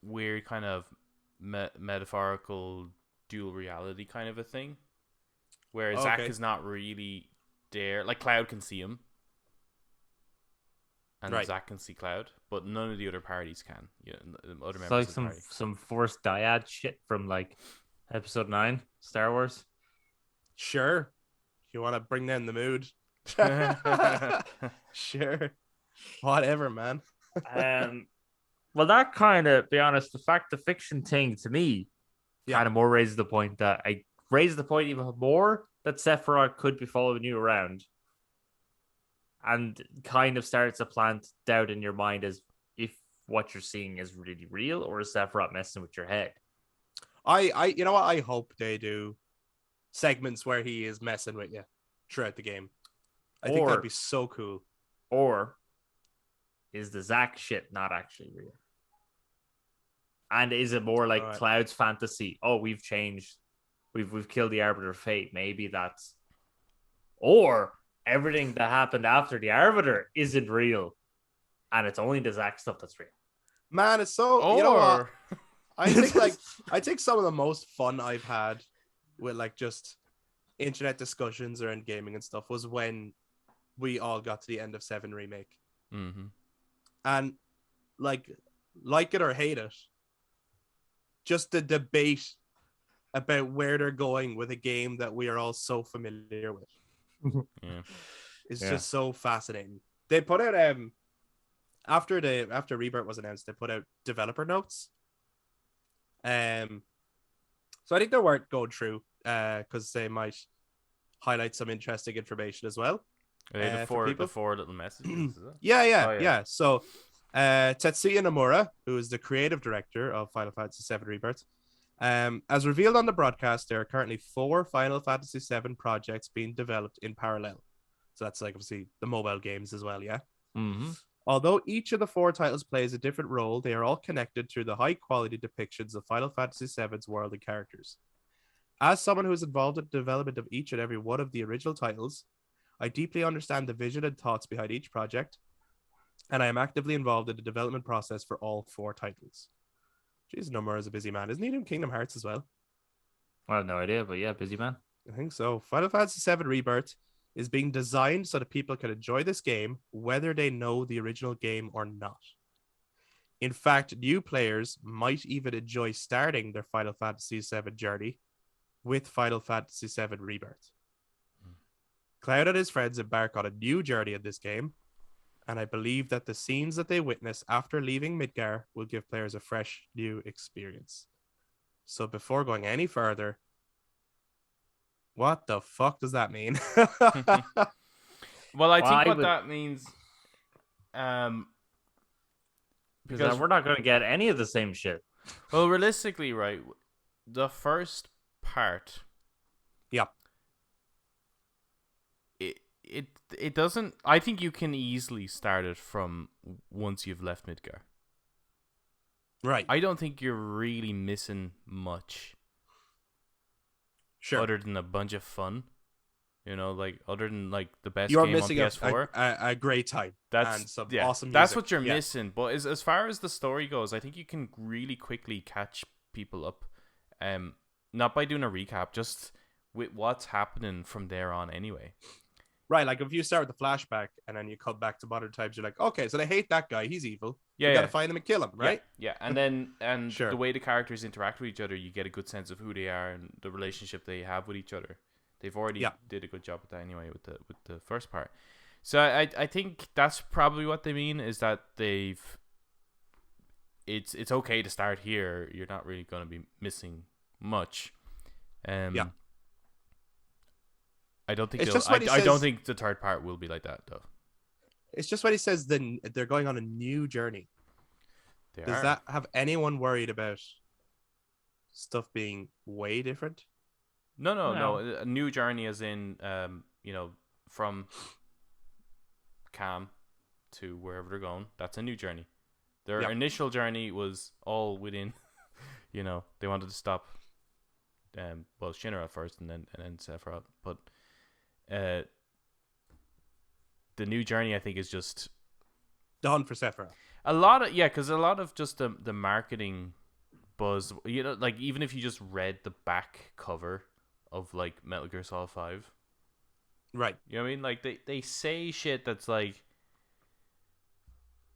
weird kind of metaphorical dual reality kind of a thing, where Zack Okay. is not really there. Like Cloud can see him, and Right. Zack can see Cloud, but none of the other parties can. You know, the other It's members like of the party. some forced dyad shit from like episode 9 Star Wars. Sure. You want to bring down the mood? Sure. Whatever, man. Well, that kind of, be honest, the fact of fiction thing to me kind of more raises the point that I raise the point even more that Sephiroth could be following you around, and kind of starts to plant doubt in your mind as if what you're seeing is really real, or is Sephiroth messing with your head? You know what? I hope they do segments where he is messing with you throughout the game. I think that'd be so cool. Or is the Zack shit not actually real? And is it more like Cloud's fantasy? Oh, we've changed. We've killed the Arbiter of Fate. Maybe that's... Or everything that happened after the Arbiter isn't real, and it's only the Zack stuff that's real. Man, it's so... You know what? I think some of the most fun I've had with like just internet discussions around gaming and stuff was when we all got to the end of 7 Remake. Mm-hmm. And like it or hate it, just the debate about where they're going with a game that we are all so familiar with is just so fascinating. They put out after Rebirth was announced, they put out developer notes. So I think they're worth going through because they might highlight some interesting information as well. Are they the four little messages? Is it? Yeah. So Tetsuya Nomura, who is the creative director of Final Fantasy VII Rebirth, as revealed on the broadcast, there are currently 4 Final Fantasy VII projects being developed in parallel. So that's like obviously the mobile games as well, yeah? Mm-hmm. Although each of the 4 titles plays a different role, they are all connected through the high-quality depictions of Final Fantasy VII's world and characters. As someone who is involved in the development of each and every one of the original titles, I deeply understand the vision and thoughts behind each project, and I am actively involved in the development process for all 4 titles. Jeez, Nomura is a busy man. Isn't he doing Kingdom Hearts as well? I have no idea, but yeah, busy man. I think so. Final Fantasy VII Rebirth is being designed so that people can enjoy this game, whether they know the original game or not. In fact, new players might even enjoy starting their Final Fantasy VII journey with Final Fantasy VII Rebirth. Cloud and his friends embark on a new journey in this game, and I believe that the scenes that they witness after leaving Midgar will give players a fresh new experience. So before going any further, what the fuck does that mean? Well, I think what that means, because we're not going to get any of the same shit. Well, realistically, right, the first part, it doesn't. I think you can easily start it from once you've left Midgar. Right. I don't think you're really missing much. Sure. Other than a bunch of fun, you know, like other than like the best you're game missing on PS4, a great time. That's and some yeah, awesome music. That's what you're missing. But as far as the story goes, I think you can really quickly catch people up. Not by doing a recap, just with what's happening from there on. Anyway. Right, like if you start with the flashback and then you come back to modern times, you're like, okay, so they hate that guy, he's evil. Yeah, you gotta find him and kill him, right? Yeah. And then Sure. the way the characters interact with each other, you get a good sense of who they are and the relationship they have with each other. They've already did a good job with that anyway with the first part. So I think that's probably what they mean, is that it's okay to start here. You're not really gonna be missing much. I don't think I don't think the third part will be like that though. It's just what he says. Then they're going on a new journey. Does that have anyone worried about stuff being way different? No. A new journey, as in, from Cam to wherever they're going. That's a new journey. Their initial journey was all within, they wanted to stop, Shinra first, and then Sephiroth. But the new journey, I think, is just done for Sephiroth. Because a lot of just the marketing buzz, like even if you just read the back cover of like Metal Gear Solid 5, right? You know what I mean? Like they say shit that's like,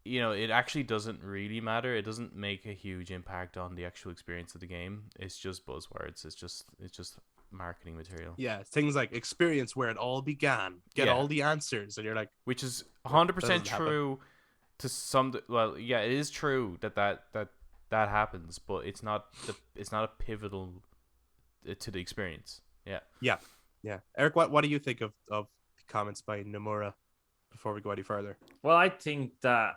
it actually doesn't really matter. It doesn't make a huge impact on the actual experience of the game. It's just buzzwords. It's just marketing material. Yeah, things like experience where it all began. Get all the answers, and you're like, which is 100% true. To some, it is true that happens, but it's not a pivotal to the experience. Yeah. Eric, what do you think of the comments by Nomura before we go any further? Well, I think that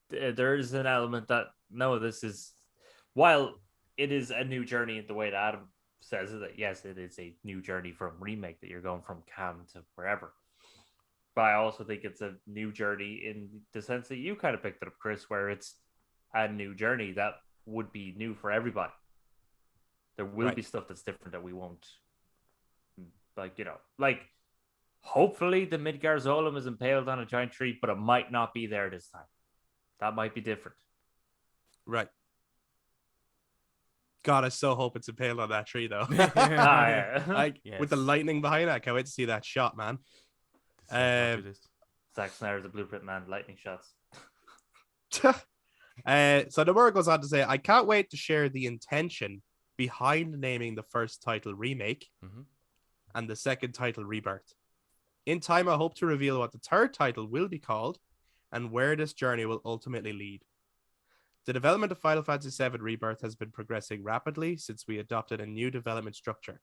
there's an element that this is, while it is a new journey in the way that Adam says it, that yes, it is a new journey from remake, that you're going from Cam to wherever. But I also think it's a new journey in the sense that you kind of picked it up, Chris, where it's a new journey that would be new for everybody. There will be stuff that's different that we won't, hopefully the Midgar Zolom is impaled on a giant tree, but it might not be there this time. That might be different. Right. God, I so hope it's impaled on that tree, though. With the lightning behind it, I can't wait to see that shot, man. Zack Snyder's the blueprint man, lightning shots. So Nomura goes on to say, I can't wait to share the intention behind naming the first title Remake and the second title Rebirth. In time, I hope to reveal what the third title will be called and where this journey will ultimately lead. The development of Final Fantasy VII Rebirth has been progressing rapidly since we adopted a new development structure.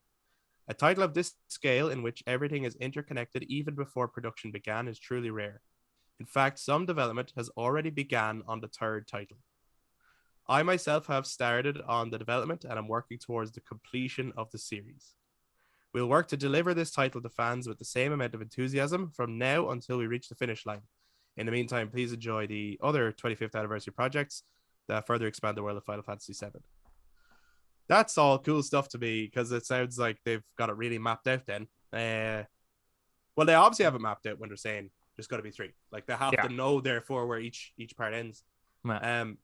A title of this scale, in which everything is interconnected even before production began, is truly rare. In fact, some development has already begun on the third title. I myself have started on the development and I'm working towards the completion of the series. We'll work to deliver this title to fans with the same amount of enthusiasm from now until we reach the finish line. In the meantime, please enjoy the other 25th anniversary projects that further expand the world of Final Fantasy VII. That's all cool stuff to me, because it sounds like they've got it really mapped out then. Well, they obviously have it mapped out when they're saying there's got to be 3. Like, they have to know, therefore, where each part ends. And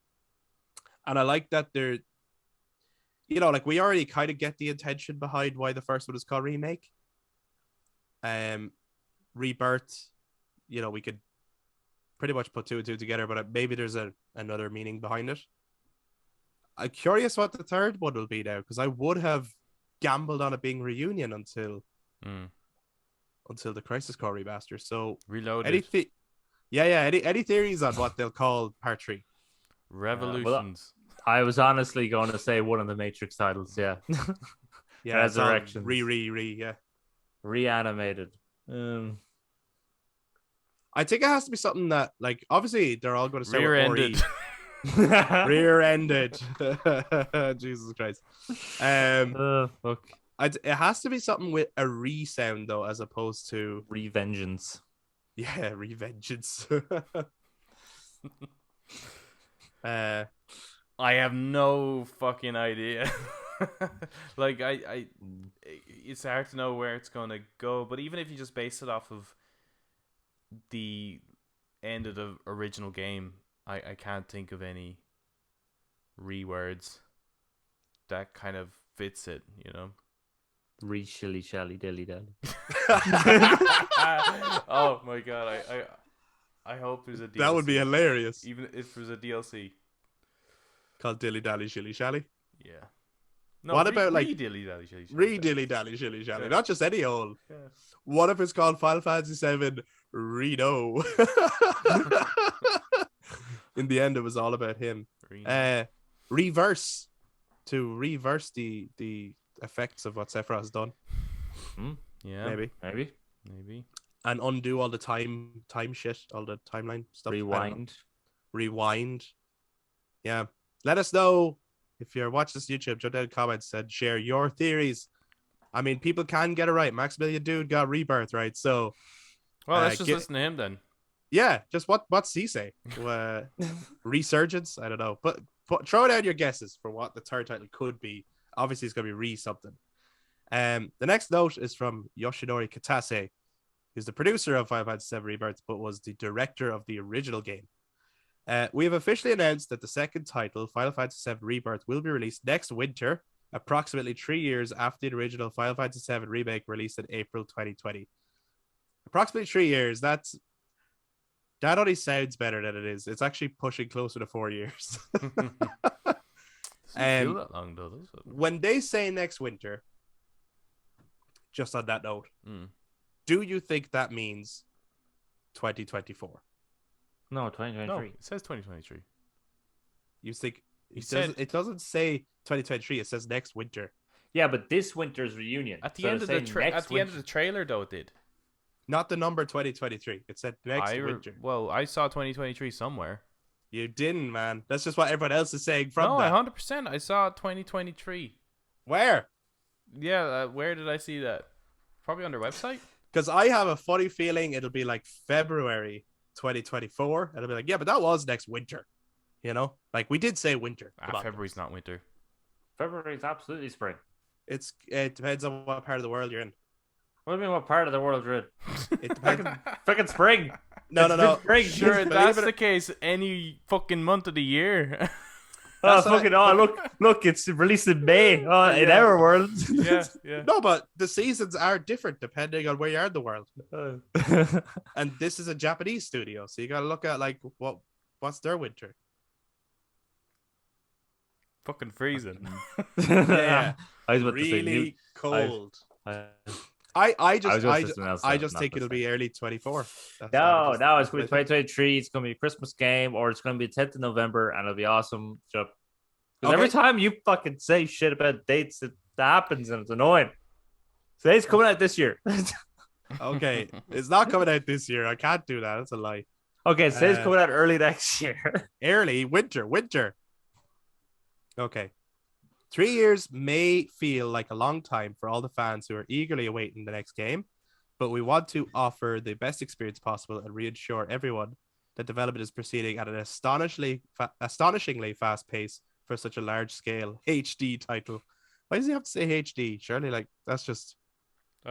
I like that they're, we already kind of get the intention behind why the first one is called Remake. Rebirth, we could pretty much put 2 and 2 together, but maybe there's another meaning behind it. I'm curious what the third one will be now, because I would have gambled on it being Reunion until the Crisis Core remaster. So Reloaded. Any theories on what they'll call part 3? Revolutions. I was honestly going to say one of the Matrix titles. Yeah. Resurrections. Reanimated. I think it has to be something that, like, obviously they're all going to say rear-ended. Rear-ended. Jesus Christ. Fuck. It has to be something with a re-sound, though, as opposed to Revengeance. Yeah, Revengeance. I have no fucking idea. Like, it's hard to know where it's going to go, but even if you just base it off of the end of the original game, I can't think of any re-words that kind of fits it, Re-shilly shally dilly dally. Oh my god, I hope there's a DLC. That would be hilarious. Even if there's a DLC called Dilly Dally Shilly Shally. Yeah. No, what about like Dilly Dally Shilly Shally? Dilly Dally Shilly Shally, not just any old. Yeah. What if it's called Final Fantasy VII Reno? In the end, it was all about him. Reverse the effects of what Sephiroth has done. Yeah, maybe, and undo all the time shit, all the timeline stuff. Rewind. Yeah, let us know if you're watching this YouTube, jump down in the comments and share your theories. I mean, people can get it right. Maximillian dude got Rebirth right, so Well, let's just listen to him then. yeah. Just what's he say? Resurgence? I don't know, but throw down your guesses for what the third title could be. Obviously, it's gonna be re something. The next note is from Yoshinori Kitase, who's the producer of Final Fantasy VII Rebirth, but was the director of the original game. We have officially announced that the second title, Final Fantasy VII Rebirth, will be released next winter, approximately 3 years after the original Final Fantasy VII Remake released in April 2020. Approximately 3 years. That only sounds better than it is. It's actually pushing closer to 4 years. Doesn't feel that long, though, does it? When they say next winter, just on that note, do you think that means 2024? No, 2023. No, it says 2023. You think it doesn't say 2023? It says next winter. Yeah, but this winter's reunion. At the end of the trailer, though, it did. Not the number 2023. It said next winter. Well, I saw 2023 somewhere. You didn't, man. That's just what everyone else is saying from that. 100%. I saw 2023. Where? Yeah, where did I see that? Probably on their website. Because I have a funny feeling it'll be like February 2024. And I'll be like, yeah, but that was next winter. You know? Like, we did say winter. February's not winter. February's absolutely spring. It depends on what part of the world you're in. What do you mean, what part of the world you're in? It depends. Fucking spring. No. Spring. Sure, if that's the case, any fucking month of the year. Look, it's released in May in our world. Yeah. No, but the seasons are different depending on where you are in the world. And this is a Japanese studio, so you got to look at like what's their winter. Fucking freezing. Yeah, I was about really to say cold. I just think it'll be early 24. No, it's going to be 2023. It's going to be a Christmas game, or it's going to be the 10th of November, and it'll be awesome. Because every time you fucking say shit about dates, it happens, and it's annoying. Today's coming out this year. Okay, it's not coming out this year. I can't do that. That's a lie. Okay, today's coming out early next year. Early winter. Okay. 3 years may feel like a long time for all the fans who are eagerly awaiting the next game, but we want to offer the best experience possible and reassure everyone that development is proceeding at an astonishingly fast pace for such a large-scale HD title. Why does he have to say HD? Surely, like, that's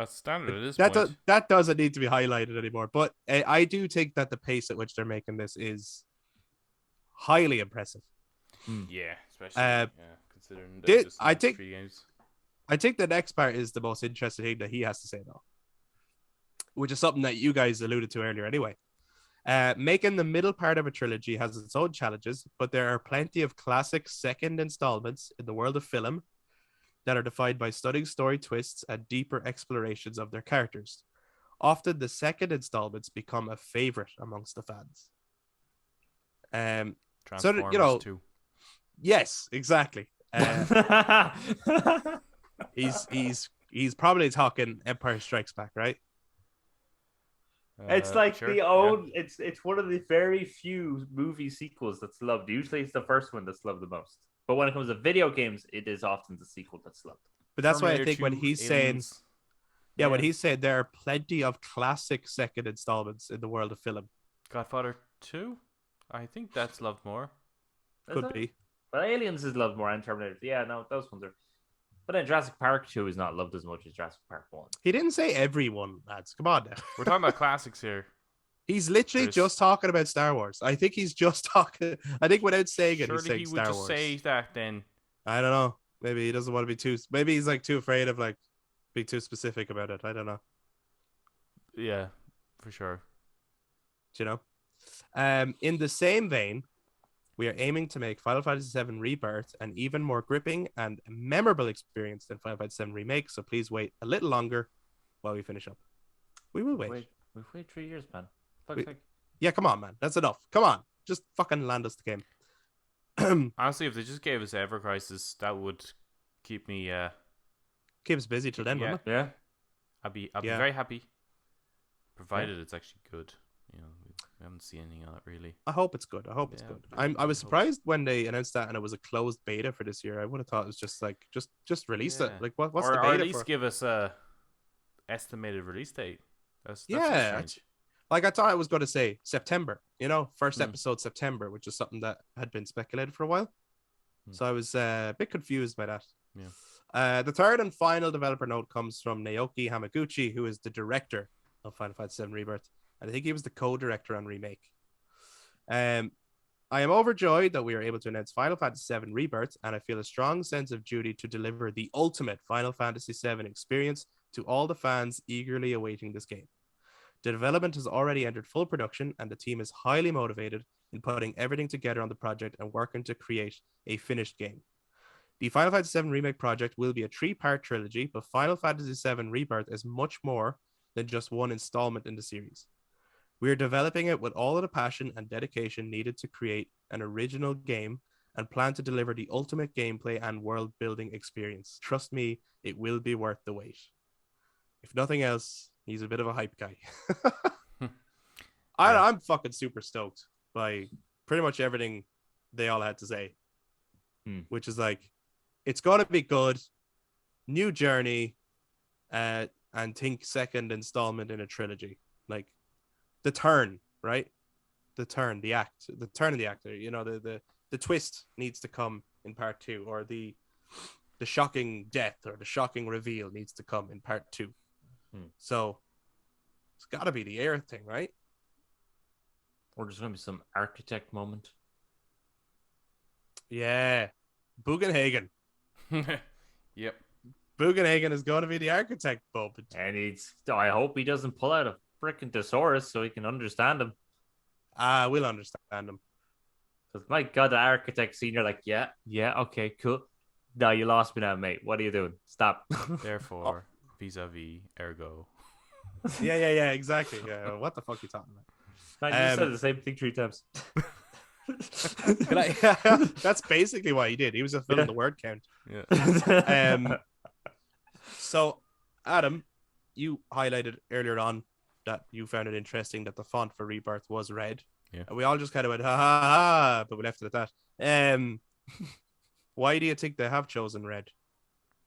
standard at this point. That doesn't need to be highlighted anymore, but I do think that the pace at which they're making this is highly impressive. Yeah, especially considering I think 3 games. I think the next part is the most interesting thing that he has to say, though, which is something that you guys alluded to earlier anyway. Making the middle part of a trilogy has its own challenges, but there are plenty of classic second installments in the world of film that are defined by stunning story twists and deeper explorations of their characters. Often the second installments become a favorite amongst the fans. Transformers 2. Yes, exactly. He's probably talking Empire Strikes Back, right? It's like it's one of the very few movie sequels that's loved. Usually it's the first one that's loved the most. But when it comes to video games, it is often the sequel that's loved. But that's why I think when he's saying when he's saying there are plenty of classic second installments in the world of film. Godfather 2? I think that's loved more. Could be. But Aliens is loved more, and Terminator. Yeah, no, those ones are. But then Jurassic Park 2 is not loved as much as Jurassic Park 1. He didn't say everyone, lads. Come on now. We're talking about classics here. He's literally just talking about Star Wars. I think he's just talking. I think without saying it, he's saying Star Wars. Surely he would just say that then. I don't know. Maybe he doesn't want to be too. Maybe he's like too afraid of like being too specific about it. I don't know. Yeah, for sure. Do you know? In the same vein, we are aiming to make Final Fantasy VII Rebirth an even more gripping and memorable experience than Final Fantasy VII Remake. So please wait a little longer while we finish up. We will wait. We've waited 3 years, man. Yeah, come on, man. That's enough. Come on. Just fucking land us the game. Honestly, if they just gave us Ever Crisis, that would keep me keep us busy till then, wouldn't it? Yeah. I'd be very happy. Provided it's actually good. You know. We haven't seen anything on it really. I hope it's good. I hope it's good. I was surprised when they announced that and it was a closed beta for this year. I would have thought it was just like just release it. Like what's the beta or at least for? give us a estimated release date. That's strange. Like I thought I was going to say September. First episode September, which is something that had been speculated for a while. So I was a bit confused by that. Yeah. The third and final developer note comes from Naoki Hamaguchi, who is the director of Final Fantasy VII Rebirth. And I think he was the co-director on Remake. I am overjoyed that we are able to announce Final Fantasy VII Rebirth, and I feel a strong sense of duty to deliver the ultimate Final Fantasy VII experience to all the fans eagerly awaiting this game. The development has already entered full production, and the team is highly motivated in putting everything together on the project and working to create a finished game. The Final Fantasy VII Remake project will be a 3-part trilogy, but Final Fantasy VII Rebirth is much more than just one installment in the series. We are developing it with all of the passion and dedication needed to create an original game and plan to deliver the ultimate gameplay and world-building experience. Trust me, it will be worth the wait. If nothing else, he's a bit of a hype guy. I'm fucking super stoked by pretty much everything they all had to say, which is like, it's going to be good, new journey, and think second installment in a trilogy. Like, the turn, right? The turn of the act. The twist needs to come in part 2, or the shocking death or the shocking reveal needs to come in part 2. So it's got to be the air thing, right? Or there's going to be some architect moment. Yeah. Bugenhagen. Yep. Bugenhagen is going to be the architect, Bob. And I hope he doesn't pull out a freaking thesaurus so he can understand him. We'll understand him. Because my God, the architect scene, you're like, yeah, okay, cool. No, you lost me now, mate. What are you doing? Stop. Therefore, vis-a-vis, ergo. Yeah, exactly. Yeah, what the fuck are you talking about? Man, you said the same thing 3 times. That's basically what he did. He was just filling the word count. Yeah. So, Adam, you highlighted earlier on that you found it interesting that the font for Rebirth was red. Yeah. And we all just kind of went, ha ha ha, but we left it at that. Why do you think they have chosen red?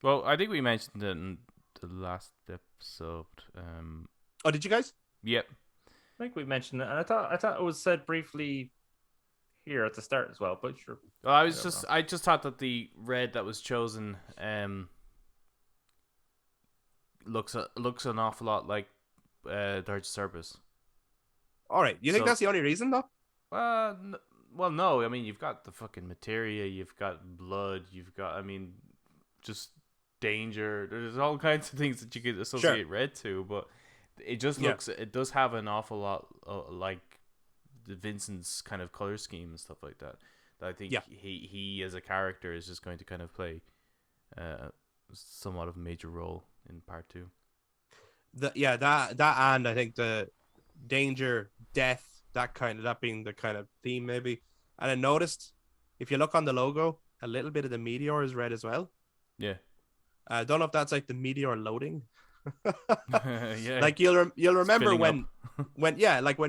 Well, I think we mentioned it in the last episode. Oh, did you guys? Yep. I think we mentioned it, and I thought it was said briefly here at the start as well, but sure. Well, I just thought that the red that was chosen looks an awful lot like Dirge Cerberus. All right, you think that's the only reason, though? Well, no. I mean, you've got the fucking materia, you've got blood, you've got, just danger. There's all kinds of things that you could associate red to, but it just looks. It does have an awful lot like the Vincent's kind of color scheme and stuff like that. That I think he as a character is just going to kind of play somewhat of a major role in part 2. That and I think the danger, death, that being the kind of theme maybe. And I noticed if you look on the logo, a little bit of the meteor is red as well. Yeah. I don't know if that's like the meteor loading. Yeah. Like you'll remember when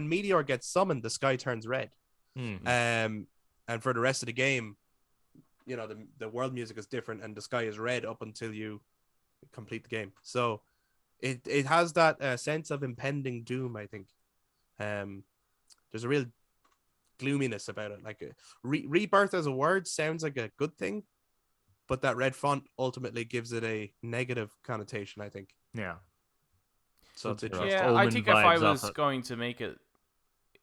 meteor gets summoned, the sky turns red. And for the rest of the game, the world music is different and the sky is red up until you complete the game. So it has that sense of impending doom, I think. There's a real gloominess about it. Like rebirth as a word sounds like a good thing, but that red font ultimately gives it a negative connotation, I think. Yeah. So it's interesting. Yeah, I think if I was going to make it,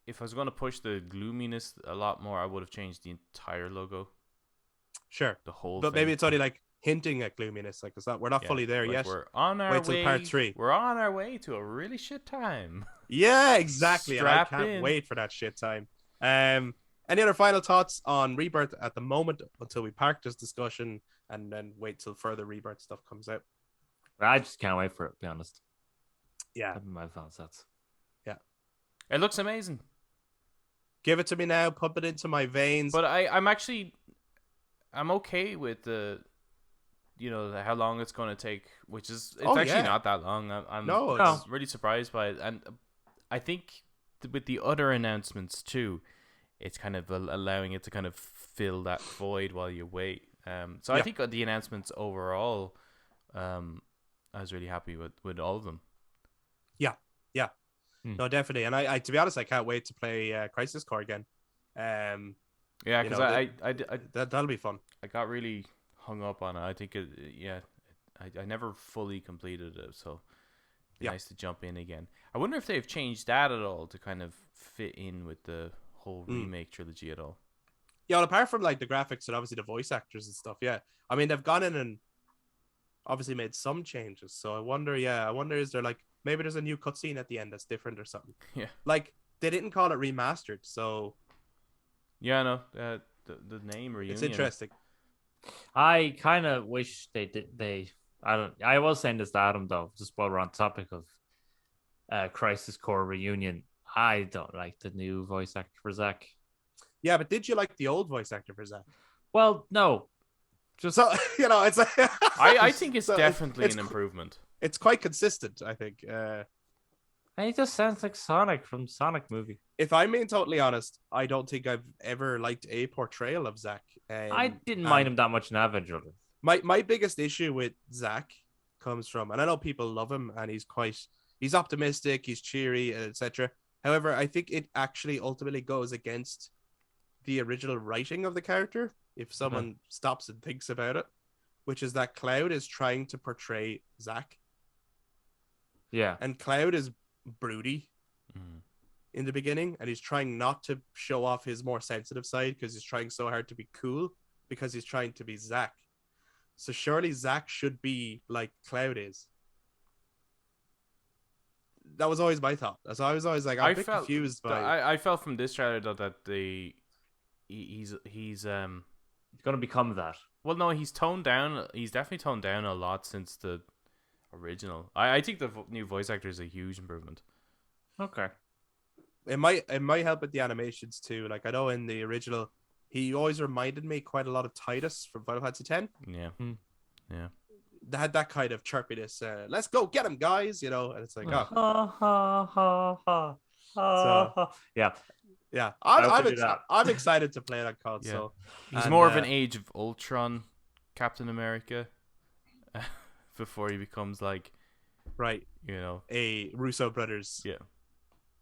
if I was going to push the gloominess a lot more, I would have changed the entire logo. Sure. The whole but thing. maybe it's only like hinting at gloominess. Like we're not fully there yet. We're on our way. Wait till part 3. We're on our way to a really shit time. Yeah, exactly. Strap I can't in. wait for that shit time. Any other final thoughts on Rebirth at the moment until we park this discussion and then wait till further Rebirth stuff comes out? I just can't wait for it, to be honest. Yeah. That'd be my final thoughts. Yeah. It looks amazing. Give it to me now. Pump it into my veins. But I'm okay with the how long it's going to take, which is actually not that long. I'm really surprised by it, and I think with the other announcements too, it's kind of allowing it to kind of fill that void while you wait. So I think the announcements overall, I was really happy with all of them. Yeah. No, definitely. And I to be honest, I can't wait to play Crisis Core again. Yeah, because that'll be fun. I got really hung up on it. I think I never fully completed it, so it'd be nice to jump in again. I wonder if they've changed that at all to kind of fit in with the whole remake trilogy at all. Yeah, well, apart from like the graphics and obviously the voice actors and stuff, yeah. I mean, they've gone in and obviously made some changes. So I wonder, is there like maybe there's a new cutscene at the end that's different or something? Yeah. Like they didn't call it remastered, so yeah, no, the name reunion. It's interesting. I kind of wish they did. I was saying this to Adam though, just while we're on topic of Crisis Core reunion. I don't like the new voice actor for Zack. Yeah, but did you like the old voice actor for Zack? Well, no. Just so it's like I think it's definitely an improvement. It's quite consistent, I think. And he just sounds like Sonic from Sonic movie. If I'm being totally honest, I don't think I've ever liked a portrayal of Zack. I didn't mind him that much in Avenger. My biggest issue with Zack comes from, and I know people love him, and he's optimistic, he's cheery, etc. However, I think it actually ultimately goes against the original writing of the character if someone stops and thinks about it, which is that Cloud is trying to portray Zack. Yeah. And Cloud is broody in the beginning, and he's trying not to show off his more sensitive side because he's trying so hard to be cool because he's trying to be Zack. So surely Zack should be like Cloud is. That was always my thought. So I was always like, I'm a bit confused by. I felt from this trailer though that he's going to become that. Well, no, he's toned down. He's definitely toned down a lot since the original. I think the new voice actor is a huge improvement. Okay. It might help with the animations too. Like I know in the original, he always reminded me quite a lot of Titus from Final Fantasy X. Yeah. Yeah. They had that kind of chirpiness. Let's go get him, guys! And it's like, yeah. I'm excited to play that console. Yeah. He's more of an Age of Ultron Captain America before he becomes like, a Russo brothers. Yeah.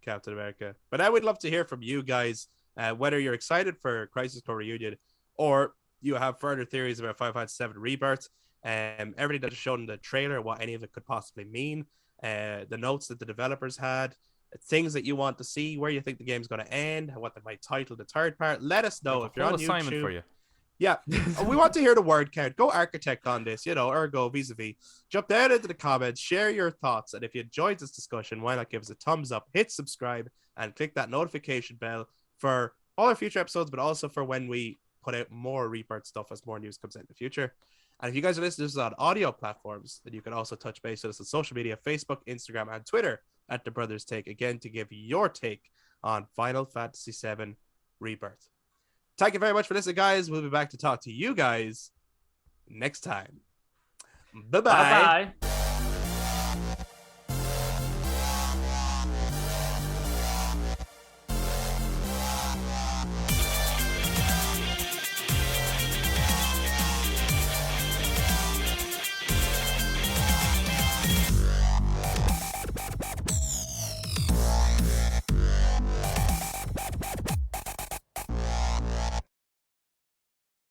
Captain America. But I would love to hear from you guys, whether you're excited for Crisis Core Reunion or you have further theories about Final Fantasy 7 Rebirth. Everything that is shown in the trailer, what any of it could possibly mean, the notes that the developers had, things that you want to see, where you think the game's going to end, what they might title the third part. Let us know if you're on YouTube. For you. Yeah, we want to hear the word count. Go architect on this, or go vis-a-vis. Jump down into the comments, share your thoughts, and if you enjoyed this discussion, why not give us a thumbs up, hit subscribe, and click that notification bell for all our future episodes, but also for when we put out more Rebirth stuff as more news comes out in the future. And if you guys are listening to this on audio platforms, then you can also touch base with us on social media, Facebook, Instagram, and Twitter at The Brothers Take, again, to give your take on Final Fantasy 7 Rebirth. Thank you very much for listening, guys. We'll be back to talk to you guys next time. Bye-bye. Bye-bye.